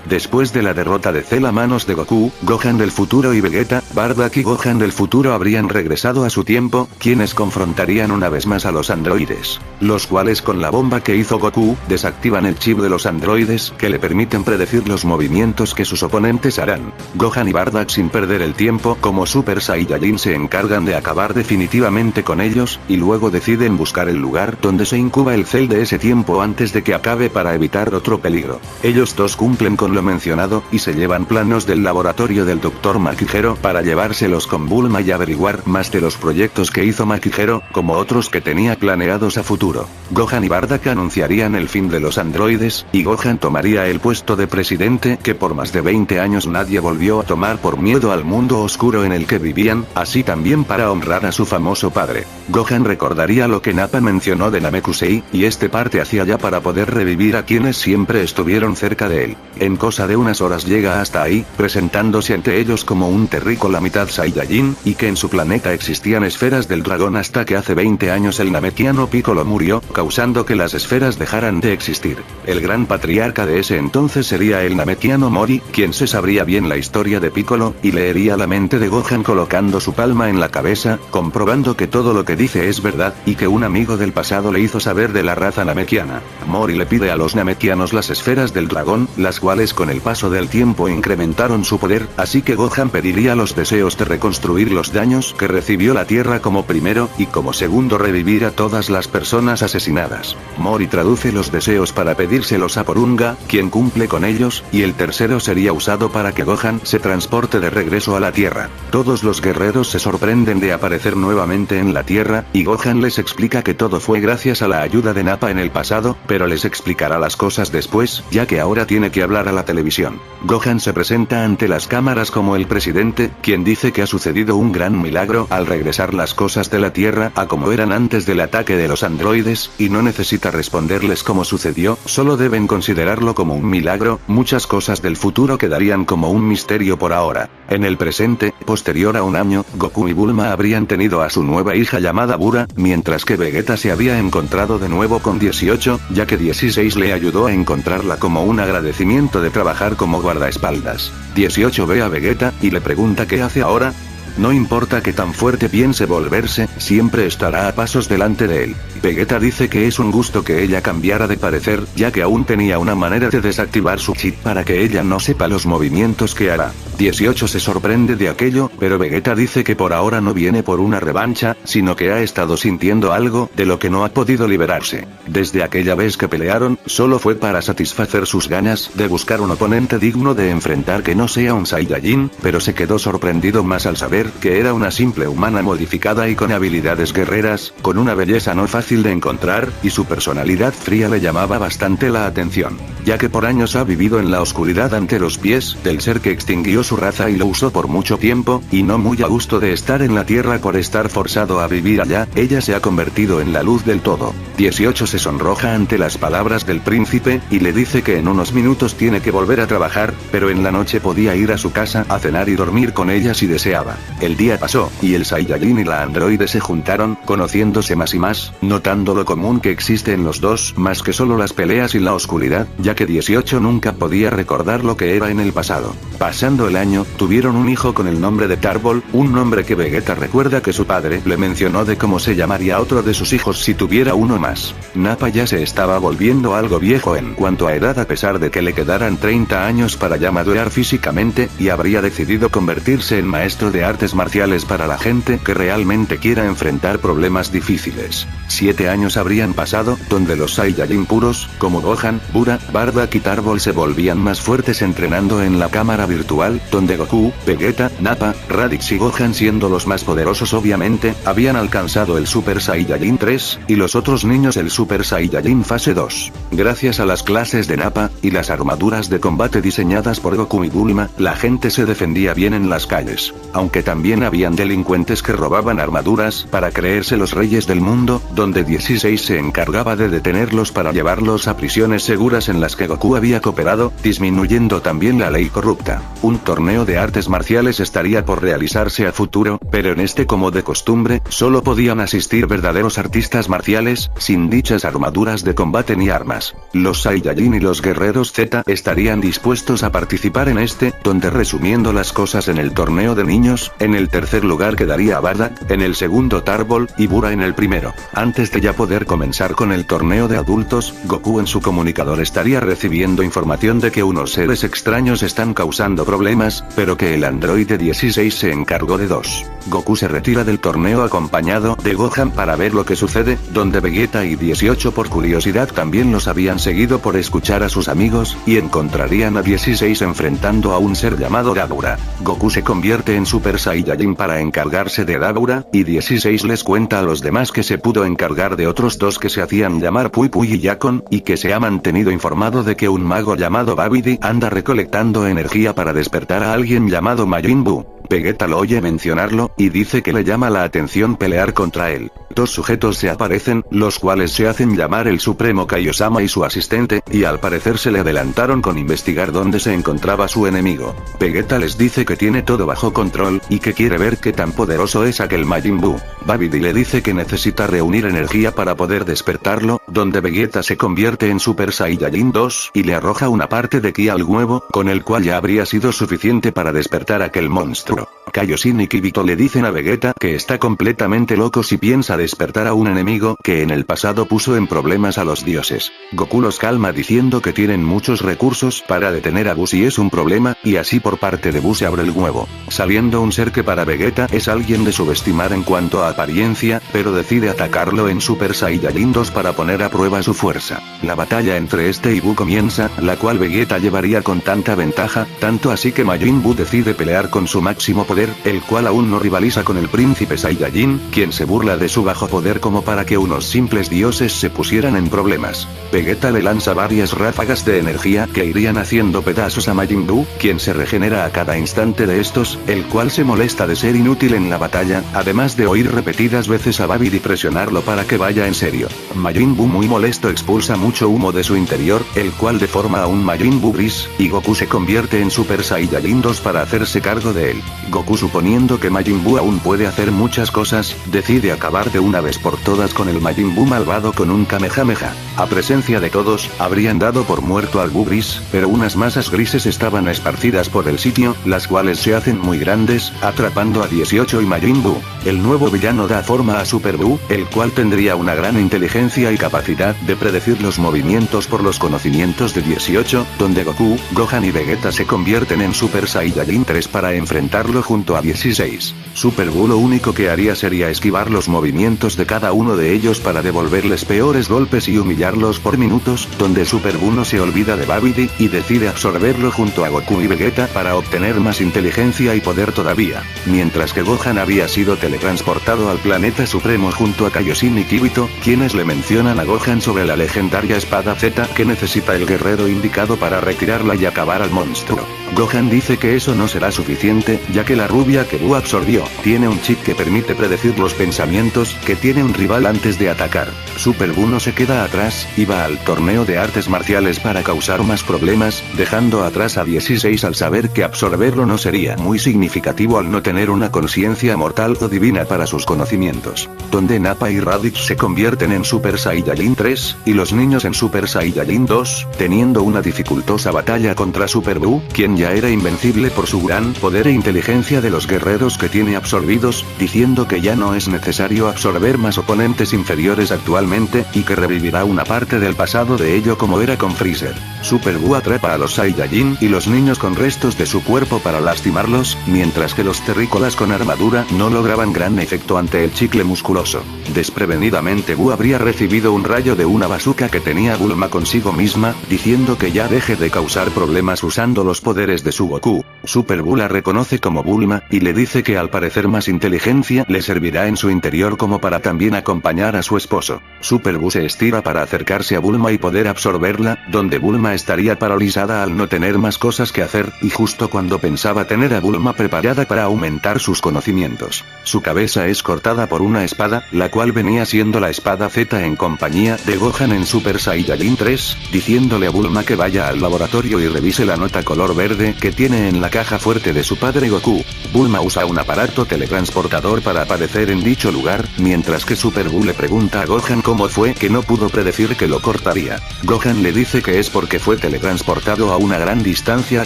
Después de la derrota de Cell a manos de Goku, Gohan del futuro y Vegeta, Bardock y Gohan del futuro habrían regresado a su tiempo, quienes confrontarían una vez más a los androides, los cuales con la bomba que hizo Goku, desactivan el chip de los androides que le permiten predecir los movimientos que sus oponentes harán. Gohan y Bardock, sin perder el tiempo como Super Saiyajin, se encargan de acabar definitivamente con ellos, y luego deciden buscar el lugar donde se incuba el Cell de ese tiempo antes de que acabe para evitar otro peligro. Ellos dos cumplen con lo mencionado, y se llevan planos del laboratorio del Dr. Makihiro para llevárselos con Bulma y averiguar más de los proyectos que hizo Makihiro, como otros que tenía planeados a futuro. Gohan y Bardock anunciarían el fin de los androides, y Gohan tomaría el puesto de presidente que por más de 20 años nadie volvió a tomar por miedo al mundo oscuro en el que vivían, así también para honrar a su famoso padre. Gohan recordaría lo que Nappa mencionó de Namekusei, y este parte hacia allá para poder revivir a quienes siempre estuvieron cerca de él. En cosa de unas horas llega hasta ahí, presentándose ante ellos como un terrícola mitad Saiyajin, y que en su planeta existían esferas del dragón hasta que hace 20 años el Namekiano Piccolo murió, causando que las esferas dejaran de existir. El gran patriarca de ese entonces sería el Namekiano Mori, quien se sabría bien la historia de Piccolo, y leería la mente de Gohan colocando su palma en la cabeza, comprobando que todo lo que dice es verdad, y que un amigo del pasado le hizo saber de la raza namekiana. Mori le pide a los namekianos las esferas del dragón, las cuales con el paso del tiempo incrementaron su poder, así que Gohan pediría los deseos de reconstruir los daños que recibió la Tierra como primero, y como segundo revivir a todas las personas asesinadas. Mori traduce los deseos para pedírselos a Porunga, quien cumple con ellos, y el tercero sería usado para que Gohan se transporte de regreso a la Tierra. Todos los guerreros se sorprenden de aparecer nuevamente en la Tierra, y Gohan les explica que todo fue gracias a la ayuda de Nappa en el pasado, pero les explicará las cosas después, ya que ahora tiene que hablar a la televisión. Gohan se presenta ante las cámaras como el presidente, quien dice que ha sucedido un gran milagro al regresar las cosas de la Tierra a como eran antes del ataque de los androides, y no necesita responderles cómo sucedió, solo deben considerarlo como un milagro. Muchas cosas del futuro quedarían como un misterio por ahora. En el presente, posterior a un año, Goku y Bulma habrían tenido a su nueva hija llamada Bura, mientras que Vegeta se había encontrado de nuevo con 18, ya que 16 le ayudó a encontrarla como un agradecimiento de trabajar como guardaespaldas. 18 ve a Vegeta, y le pregunta qué hace ahora. No importa que tan fuerte piense volverse, siempre estará a pasos delante de él. Vegeta dice que es un gusto que ella cambiara de parecer, ya que aún tenía una manera de desactivar su chip para que ella no sepa los movimientos que hará. 18 se sorprende de aquello, pero Vegeta dice que por ahora no viene por una revancha, sino que ha estado sintiendo algo de lo que no ha podido liberarse. Desde aquella vez que pelearon, solo fue para satisfacer sus ganas de buscar un oponente digno de enfrentar que no sea un Saiyajin, pero se quedó sorprendido más al saber que era una simple humana modificada y con habilidades guerreras, con una belleza no fácil de encontrar, y su personalidad fría le llamaba bastante la atención, ya que por años ha vivido en la oscuridad ante los pies del ser que extinguió su raza y lo usó por mucho tiempo, y no muy a gusto de estar en la tierra por estar forzado a vivir allá, ella se ha convertido en la luz del todo. 18 se sonroja ante las palabras del príncipe, y le dice que en unos minutos tiene que volver a trabajar, pero en la noche podía ir a su casa a cenar y dormir con ella si deseaba. El día pasó, y el Saiyajin y la androide se juntaron, conociéndose más y más, notando lo común que existe en los dos, más que solo las peleas y la oscuridad, ya que 18 nunca podía recordar lo que era en el pasado. Pasando el año, tuvieron un hijo con el nombre de Tarbol, un nombre que Vegeta recuerda que su padre le mencionó de cómo se llamaría otro de sus hijos si tuviera uno más. Nappa ya se estaba volviendo algo viejo en cuanto a edad a pesar de que le quedaran 30 años para ya madurar físicamente, y habría decidido convertirse en maestro de artes marciales para la gente que realmente quiera enfrentar problemas difíciles. 7 años habrían pasado, donde los Saiyajin puros, como Gohan, Bura, Bardock y Tarbol se volvían más fuertes entrenando en la cámara virtual, donde Goku, Vegeta, Nappa, Raditz y Gohan siendo los más poderosos obviamente, habían alcanzado el Super Saiyajin 3, y los otros niños el Super Saiyajin fase 2. Gracias a las clases de Nappa, y las armaduras de combate diseñadas por Goku y Bulma, la gente se defendía bien en las calles. Aunque también habían delincuentes que robaban armaduras para creerse los reyes del mundo, donde 16 se encargaba de detenerlos para llevarlos a prisiones seguras en las que Goku había cooperado, disminuyendo también la ley corrupta. Un torneo de artes marciales estaría por realizarse a futuro, pero en este como de costumbre, solo podían asistir verdaderos artistas marciales, sin dichas armaduras de combate ni armas. Los Saiyajin y los guerreros Z estarían dispuestos a participar en este, donde resumiendo las cosas en el torneo de niños, en el tercer lugar quedaría Bardock, en el segundo Tarbol, y Bura en el primero. Antes de ya poder comenzar con el torneo de adultos, Goku en su comunicador estaría recibiendo información de que unos seres extraños están causando problemas, pero que el androide 16 se encargó de 2. Goku se retira del torneo acompañado de Gohan para ver lo que sucede, donde Vegeta y 18 por curiosidad también los habían seguido por escuchar a sus amigos, y encontrarían a 16 enfrentando a un ser llamado Dabura. Goku se convierte en Super Saiyajin para encargarse de Dabura, y 16 les cuenta a los demás que se pudo encargar de otros dos que se hacían llamar Pui Pui y Yakon, y que se ha mantenido informado de que un mago llamado Babidi anda recolectando energía para despertar a alguien llamado Majin Buu. Vegeta lo oye mencionarlo, y dice que le llama la atención pelear contra él. Dos sujetos se aparecen, los cuales se hacen llamar el Supremo Kaiosama y su asistente, y al parecer se le adelantaron con investigar dónde se encontraba su enemigo. Vegeta les dice que tiene todo bajo control, y que quiere ver qué tan poderoso es aquel Majin Buu. Babidi le dice que necesita reunir energía para poder despertarlo, donde Vegeta se convierte en Super Saiyajin 2, y le arroja una parte de ki al huevo, con el cual ya habría sido suficiente para despertar aquel monstruo. Kaioshin y Kibito le dicen a Vegeta que está completamente loco si piensa despertar a un enemigo que en el pasado puso en problemas a los dioses. Goku los calma diciendo que tienen muchos recursos para detener a Buu si es un problema, y así por parte de Buu se abre el huevo, saliendo un ser que para Vegeta es alguien de subestimar en cuanto a apariencia, pero decide atacarlo en Super Saiyajin 2 para poner a prueba su fuerza. La batalla entre este y Buu comienza, la cual Vegeta llevaría con tanta ventaja, tanto así que Majin Buu decide pelear con su máximo poder, el cual aún no rivaliza con el príncipe Saiyajin, quien se burla de su bajo poder como para que unos simples dioses se pusieran en problemas. Vegeta le lanza varias ráfagas de energía que irían haciendo pedazos a Majin Buu, quien se regenera a cada instante de estos, el cual se molesta de ser inútil en la batalla, además de oír repetidas veces a Babidi presionarlo para que vaya en serio. Majin Buu muy molesto expulsa mucho humo de su interior, el cual deforma a un Majin Buu gris, y Goku se convierte en Super Saiyajin 2 para hacerse cargo de él. Goku, suponiendo que Majin Buu aún puede hacer muchas cosas, decide acabar de una vez por todas con el Majin Buu malvado con un Kamehameha. A presencia de todos, habrían dado por muerto al Buu gris, pero unas masas grises estaban esparcidas por el sitio, las cuales se hacen muy grandes, atrapando a 18 y Majin Buu. El nuevo villano da forma a Super Buu, el cual tendría una gran inteligencia y capacidad de predecir los movimientos por los conocimientos de 18, donde Goku, Gohan y Vegeta se convierten en Super Saiyajin 3 para enfrentar enfrentarlo junto a 16. Super Buu lo único que haría sería esquivar los movimientos de cada uno de ellos para devolverles peores golpes y humillarlos por minutos, donde Super Buu no se olvida de Babidi, y decide absorberlo junto a Goku y Vegeta para obtener más inteligencia y poder todavía. Mientras que Gohan había sido teletransportado al planeta supremo junto a Kaioshin y Kibito, quienes le mencionan a Gohan sobre la legendaria espada Z que necesita el guerrero indicado para retirarla y acabar al monstruo. Gohan dice que eso no será suficiente, ya que la rubia que Buu absorbió, tiene un chip que permite predecir los pensamientos que tiene un rival antes de atacar. Super Buu no se queda atrás, y va al torneo de artes marciales para causar más problemas, dejando atrás a 16 al saber que absorberlo no sería muy significativo al no tener una conciencia mortal o divina para sus conocimientos. Donde Nappa y Raditz se convierten en Super Saiyajin 3, y los niños en Super Saiyajin 2, teniendo una dificultosa batalla contra Super Buu, quien ya era invencible por su gran poder e inteligencia de los guerreros que tiene absorbidos, diciendo que ya no es necesario absorber más oponentes inferiores actualmente, y que revivirá una parte del pasado de ello como era con Freezer. Super Buu atrapa a los Saiyajin y los niños con restos de su cuerpo para lastimarlos, mientras que los terrícolas con armadura no lograban gran efecto ante el chicle musculoso. Desprevenidamente Buu habría recibido un rayo de una bazooka que tenía Bulma consigo misma, diciendo que ya deje de causar problemas usando los poderes de su Goku. Super Buu la reconoce como Bulma, y le dice que al parecer más inteligencia le servirá en su interior como para también acompañar a su esposo. Super Buu se estira para acercarse a Bulma y poder absorberla, donde Bulma estaría paralizada al no tener más cosas que hacer, y justo cuando pensaba tener a Bulma preparada para aumentar sus conocimientos, su cabeza es cortada por una espada, la cual venía siendo la espada Z en compañía de Gohan en Super Saiyajin 3, diciéndole a Bulma que vaya al laboratorio y revise la nota color verde que tiene en la caja fuerte de su padre Goku. Bulma usa un aparato teletransportador para aparecer en dicho lugar, mientras que Super Buu le pregunta a Gohan cómo fue que no pudo predecir que lo cortaría. Gohan le dice que es porque fue teletransportado a una gran distancia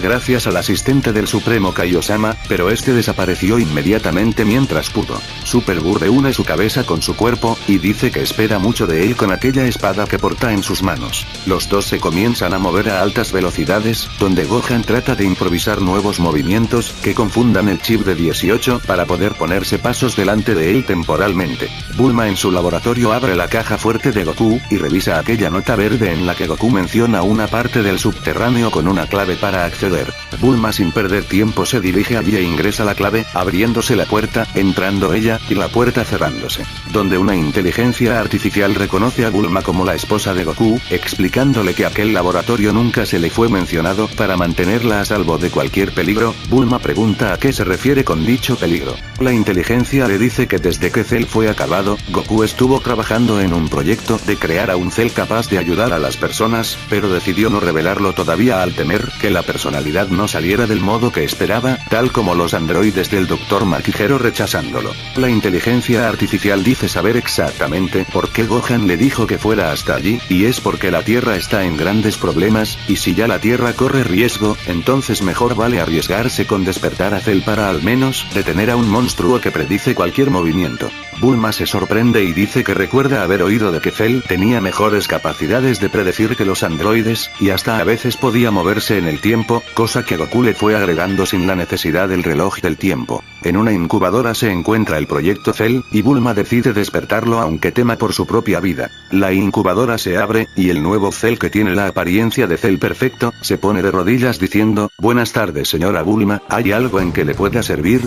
gracias al asistente del Supremo Kaiosama, pero este desapareció inmediatamente mientras pudo. Super Buu reúne su cabeza con su cuerpo, y dice que espera mucho de él con aquella espada que porta en sus manos. Los dos se comienzan a mover a altas velocidades, donde Gohan trata de improvisar nuevos movimientos que confundan el chip de 18 para poder ponerse pasos delante de él temporalmente. Bulma en su laboratorio abre la caja fuerte de Goku, y revisa aquella nota verde en la que Goku menciona una parte del subterráneo con una clave para acceder. Bulma sin perder tiempo se dirige allí e ingresa la clave, abriéndose la puerta, entrando ella, y la puerta cerrándose. Donde una inteligencia artificial reconoce a Bulma como la esposa de Goku, explicándole que aquel laboratorio nunca se le fue mencionado para mantenerla a salvo de cualquier peligro. Bulma pregunta a qué se refiere con dicho peligro. La inteligencia le dice que desde que Cell fue acabado, Goku estuvo trabajando en un proyecto de crear a un Cell capaz de ayudar a las personas, pero decidió no revelarlo todavía al temer que la personalidad no saliera del modo que esperaba, tal como los androides del Dr. Makihiro rechazándolo. La inteligencia artificial dice saber exactamente por qué Gohan le dijo que fuera hasta allí, y es porque la Tierra está en grandes problemas, y si ya la Tierra corre riesgo, entonces mejor vale arriesgarse con despertar a Cell para al menos detener a un monstruo que predice cualquier movimiento. Bulma se sorprende y dice que recuerda haber oído de que Cell tenía mejores capacidades de predecir que los androides, y hasta a veces podía moverse en el tiempo, cosa que Goku le fue agregando sin la necesidad del reloj del tiempo. En una incubadora se encuentra el proyecto Cell, y Bulma decide despertarlo aunque tema por su propia vida. La incubadora se abre, y el nuevo Cell, que tiene la apariencia de Cell perfecto, se pone de rodillas diciendo: "Buenas tardes señora Bulma, ¿hay algo en que le pueda servir?".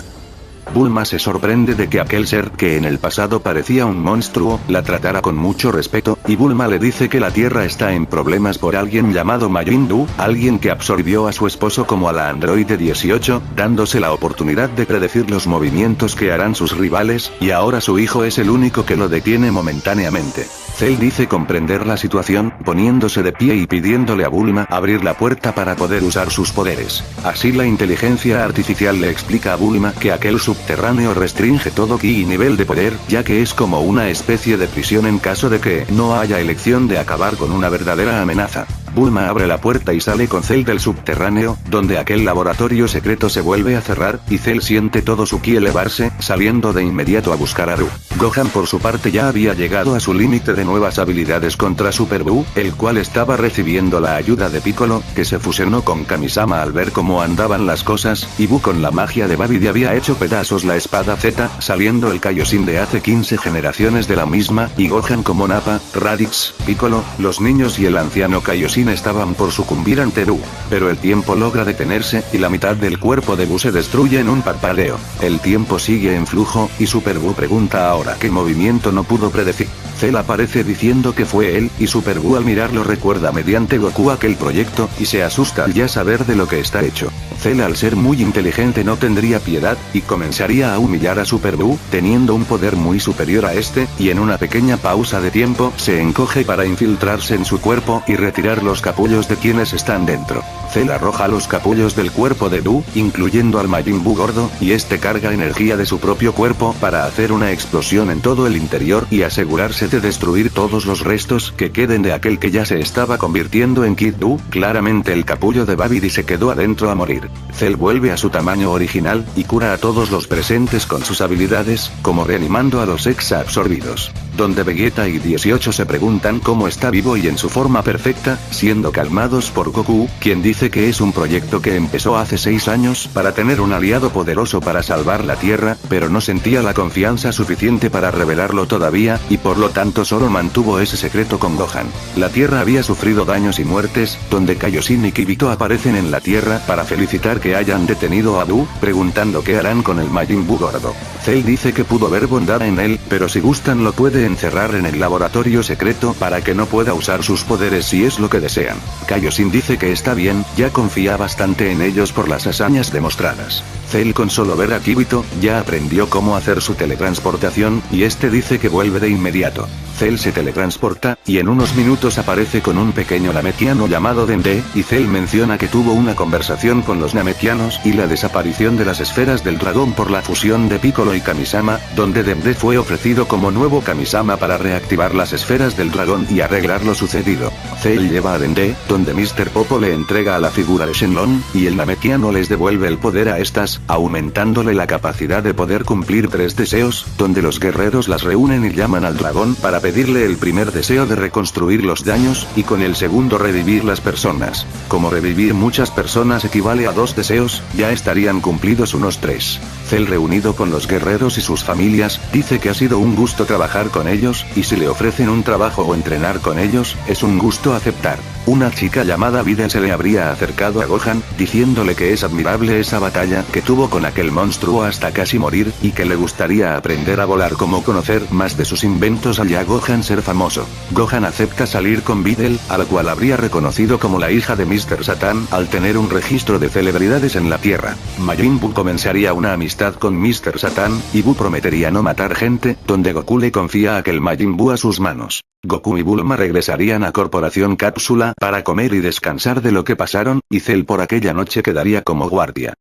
Bulma se sorprende de que aquel ser que en el pasado parecía un monstruo, la tratara con mucho respeto, y Bulma le dice que la Tierra está en problemas por alguien llamado Majin Buu, alguien que absorbió a su esposo como a la androide 18, dándose la oportunidad de predecir los movimientos que harán sus rivales, y ahora su hijo es el único que lo detiene momentáneamente. Cell dice comprender la situación, poniéndose de pie y pidiéndole a Bulma abrir la puerta para poder usar sus poderes. Así la inteligencia artificial le explica a Bulma que aquel subterráneo restringe todo ki y nivel de poder, ya que es como una especie de prisión en caso de que no haya elección de acabar con una verdadera amenaza. Bulma abre la puerta y sale con Cell del subterráneo, donde aquel laboratorio secreto se vuelve a cerrar, y Cell siente todo su ki elevarse, saliendo de inmediato a buscar a Buu. Gohan por su parte ya había llegado a su límite de nuevas habilidades contra Super Buu, el cual estaba recibiendo la ayuda de Piccolo, que se fusionó con Kamisama al ver cómo andaban las cosas, y Buu con la magia de Babidi había hecho pedazos la espada Z, saliendo el Kaioshin de hace 15 generaciones de la misma, y Gohan como Nappa, Raditz, Piccolo, los niños y el anciano Kaioshin estaban por sucumbir ante Buu. Pero el tiempo logra detenerse, y la mitad del cuerpo de Buu se destruye en un parpadeo. El tiempo sigue en flujo, y Super Buu pregunta ahora qué movimiento no pudo predecir. Cell aparece diciendo que fue él, y Super Buu al mirarlo recuerda mediante Goku aquel proyecto, y se asusta al ya saber de lo que está hecho. Cell al ser muy inteligente no tendría piedad, y comenzaría a humillar a Super Buu, teniendo un poder muy superior a este, y en una pequeña pausa de tiempo, se encoge para infiltrarse en su cuerpo y retirar los capullos de quienes están dentro. Cell arroja los capullos del cuerpo de Buu, incluyendo al Majin Buu gordo, y este carga energía de su propio cuerpo para hacer una explosión en todo el interior y asegurarse de destruir todos los restos que queden de aquel que ya se estaba convirtiendo en Kid Buu. Claramente el capullo de Babidi se quedó adentro a morir. Cell vuelve a su tamaño original, y cura a todos los presentes con sus habilidades, como reanimando a los ex absorbidos. Donde Vegeta y 18 se preguntan cómo está vivo y en su forma perfecta, siendo calmados por Goku, quien dice que es un proyecto que empezó hace 6 años para tener un aliado poderoso para salvar la Tierra, pero no sentía la confianza suficiente para revelarlo todavía, y por lo tanto solo mantuvo ese secreto con Gohan. La Tierra había sufrido daños y muertes, donde Kaioshin y Kibito aparecen en la Tierra para felicitar que hayan detenido a Buu, preguntando qué harán con el Majin Buu gordo. Cell dice que pudo ver bondad en él, pero si gustan lo puede encerrar en el laboratorio secreto para que no pueda usar sus poderes si es lo que desean. Kaioshin dice que está bien, ya confía bastante en ellos por las hazañas demostradas. Cell con solo ver a Kibito, ya aprendió cómo hacer su teletransportación, y este dice que vuelve de inmediato. Cell se teletransporta, y en unos minutos aparece con un pequeño namekiano llamado Dende, y Cell menciona que tuvo una conversación con los namekianos y la desaparición de las esferas del dragón por la fusión de Piccolo y Kamisama, donde Dende fue ofrecido como nuevo Kamisama para reactivar las esferas del dragón y arreglar lo sucedido. Cell lleva a Dende, donde Mr. Popo le entrega a la figura de Shenlong, y el namekiano les devuelve el poder a estas, aumentándole la capacidad de poder cumplir 3 deseos, donde los guerreros las reúnen y llaman al dragón para pedirle el primer deseo de reconstruir los daños, y con el segundo revivir las personas. Como revivir muchas personas equivale a 2 deseos, ya estarían cumplidos unos 3. Cell reunido con los guerreros y sus familias, dice que ha sido un gusto trabajar con ellos, y si le ofrecen un trabajo o entrenar con ellos, es un gusto aceptar. Una chica llamada Videl se le habría acercado a Gohan, diciéndole que es admirable esa batalla que tuvo con aquel monstruo hasta casi morir, y que le gustaría aprender a volar como conocer más de sus inventos allá Gohan ser famoso. Gohan acepta salir con Videl, a la cual habría reconocido como la hija de Mr. Satan al tener un registro de celebridades en la Tierra. Majin Buu comenzaría una amistad con Mr. Satan, y Buu prometería no matar gente, donde Goku le confía aquel Majin Buu a sus manos. Goku y Bulma regresarían a Corporación Cápsula para comer y descansar de lo que pasaron, y Cell por aquella noche quedaría como guardia.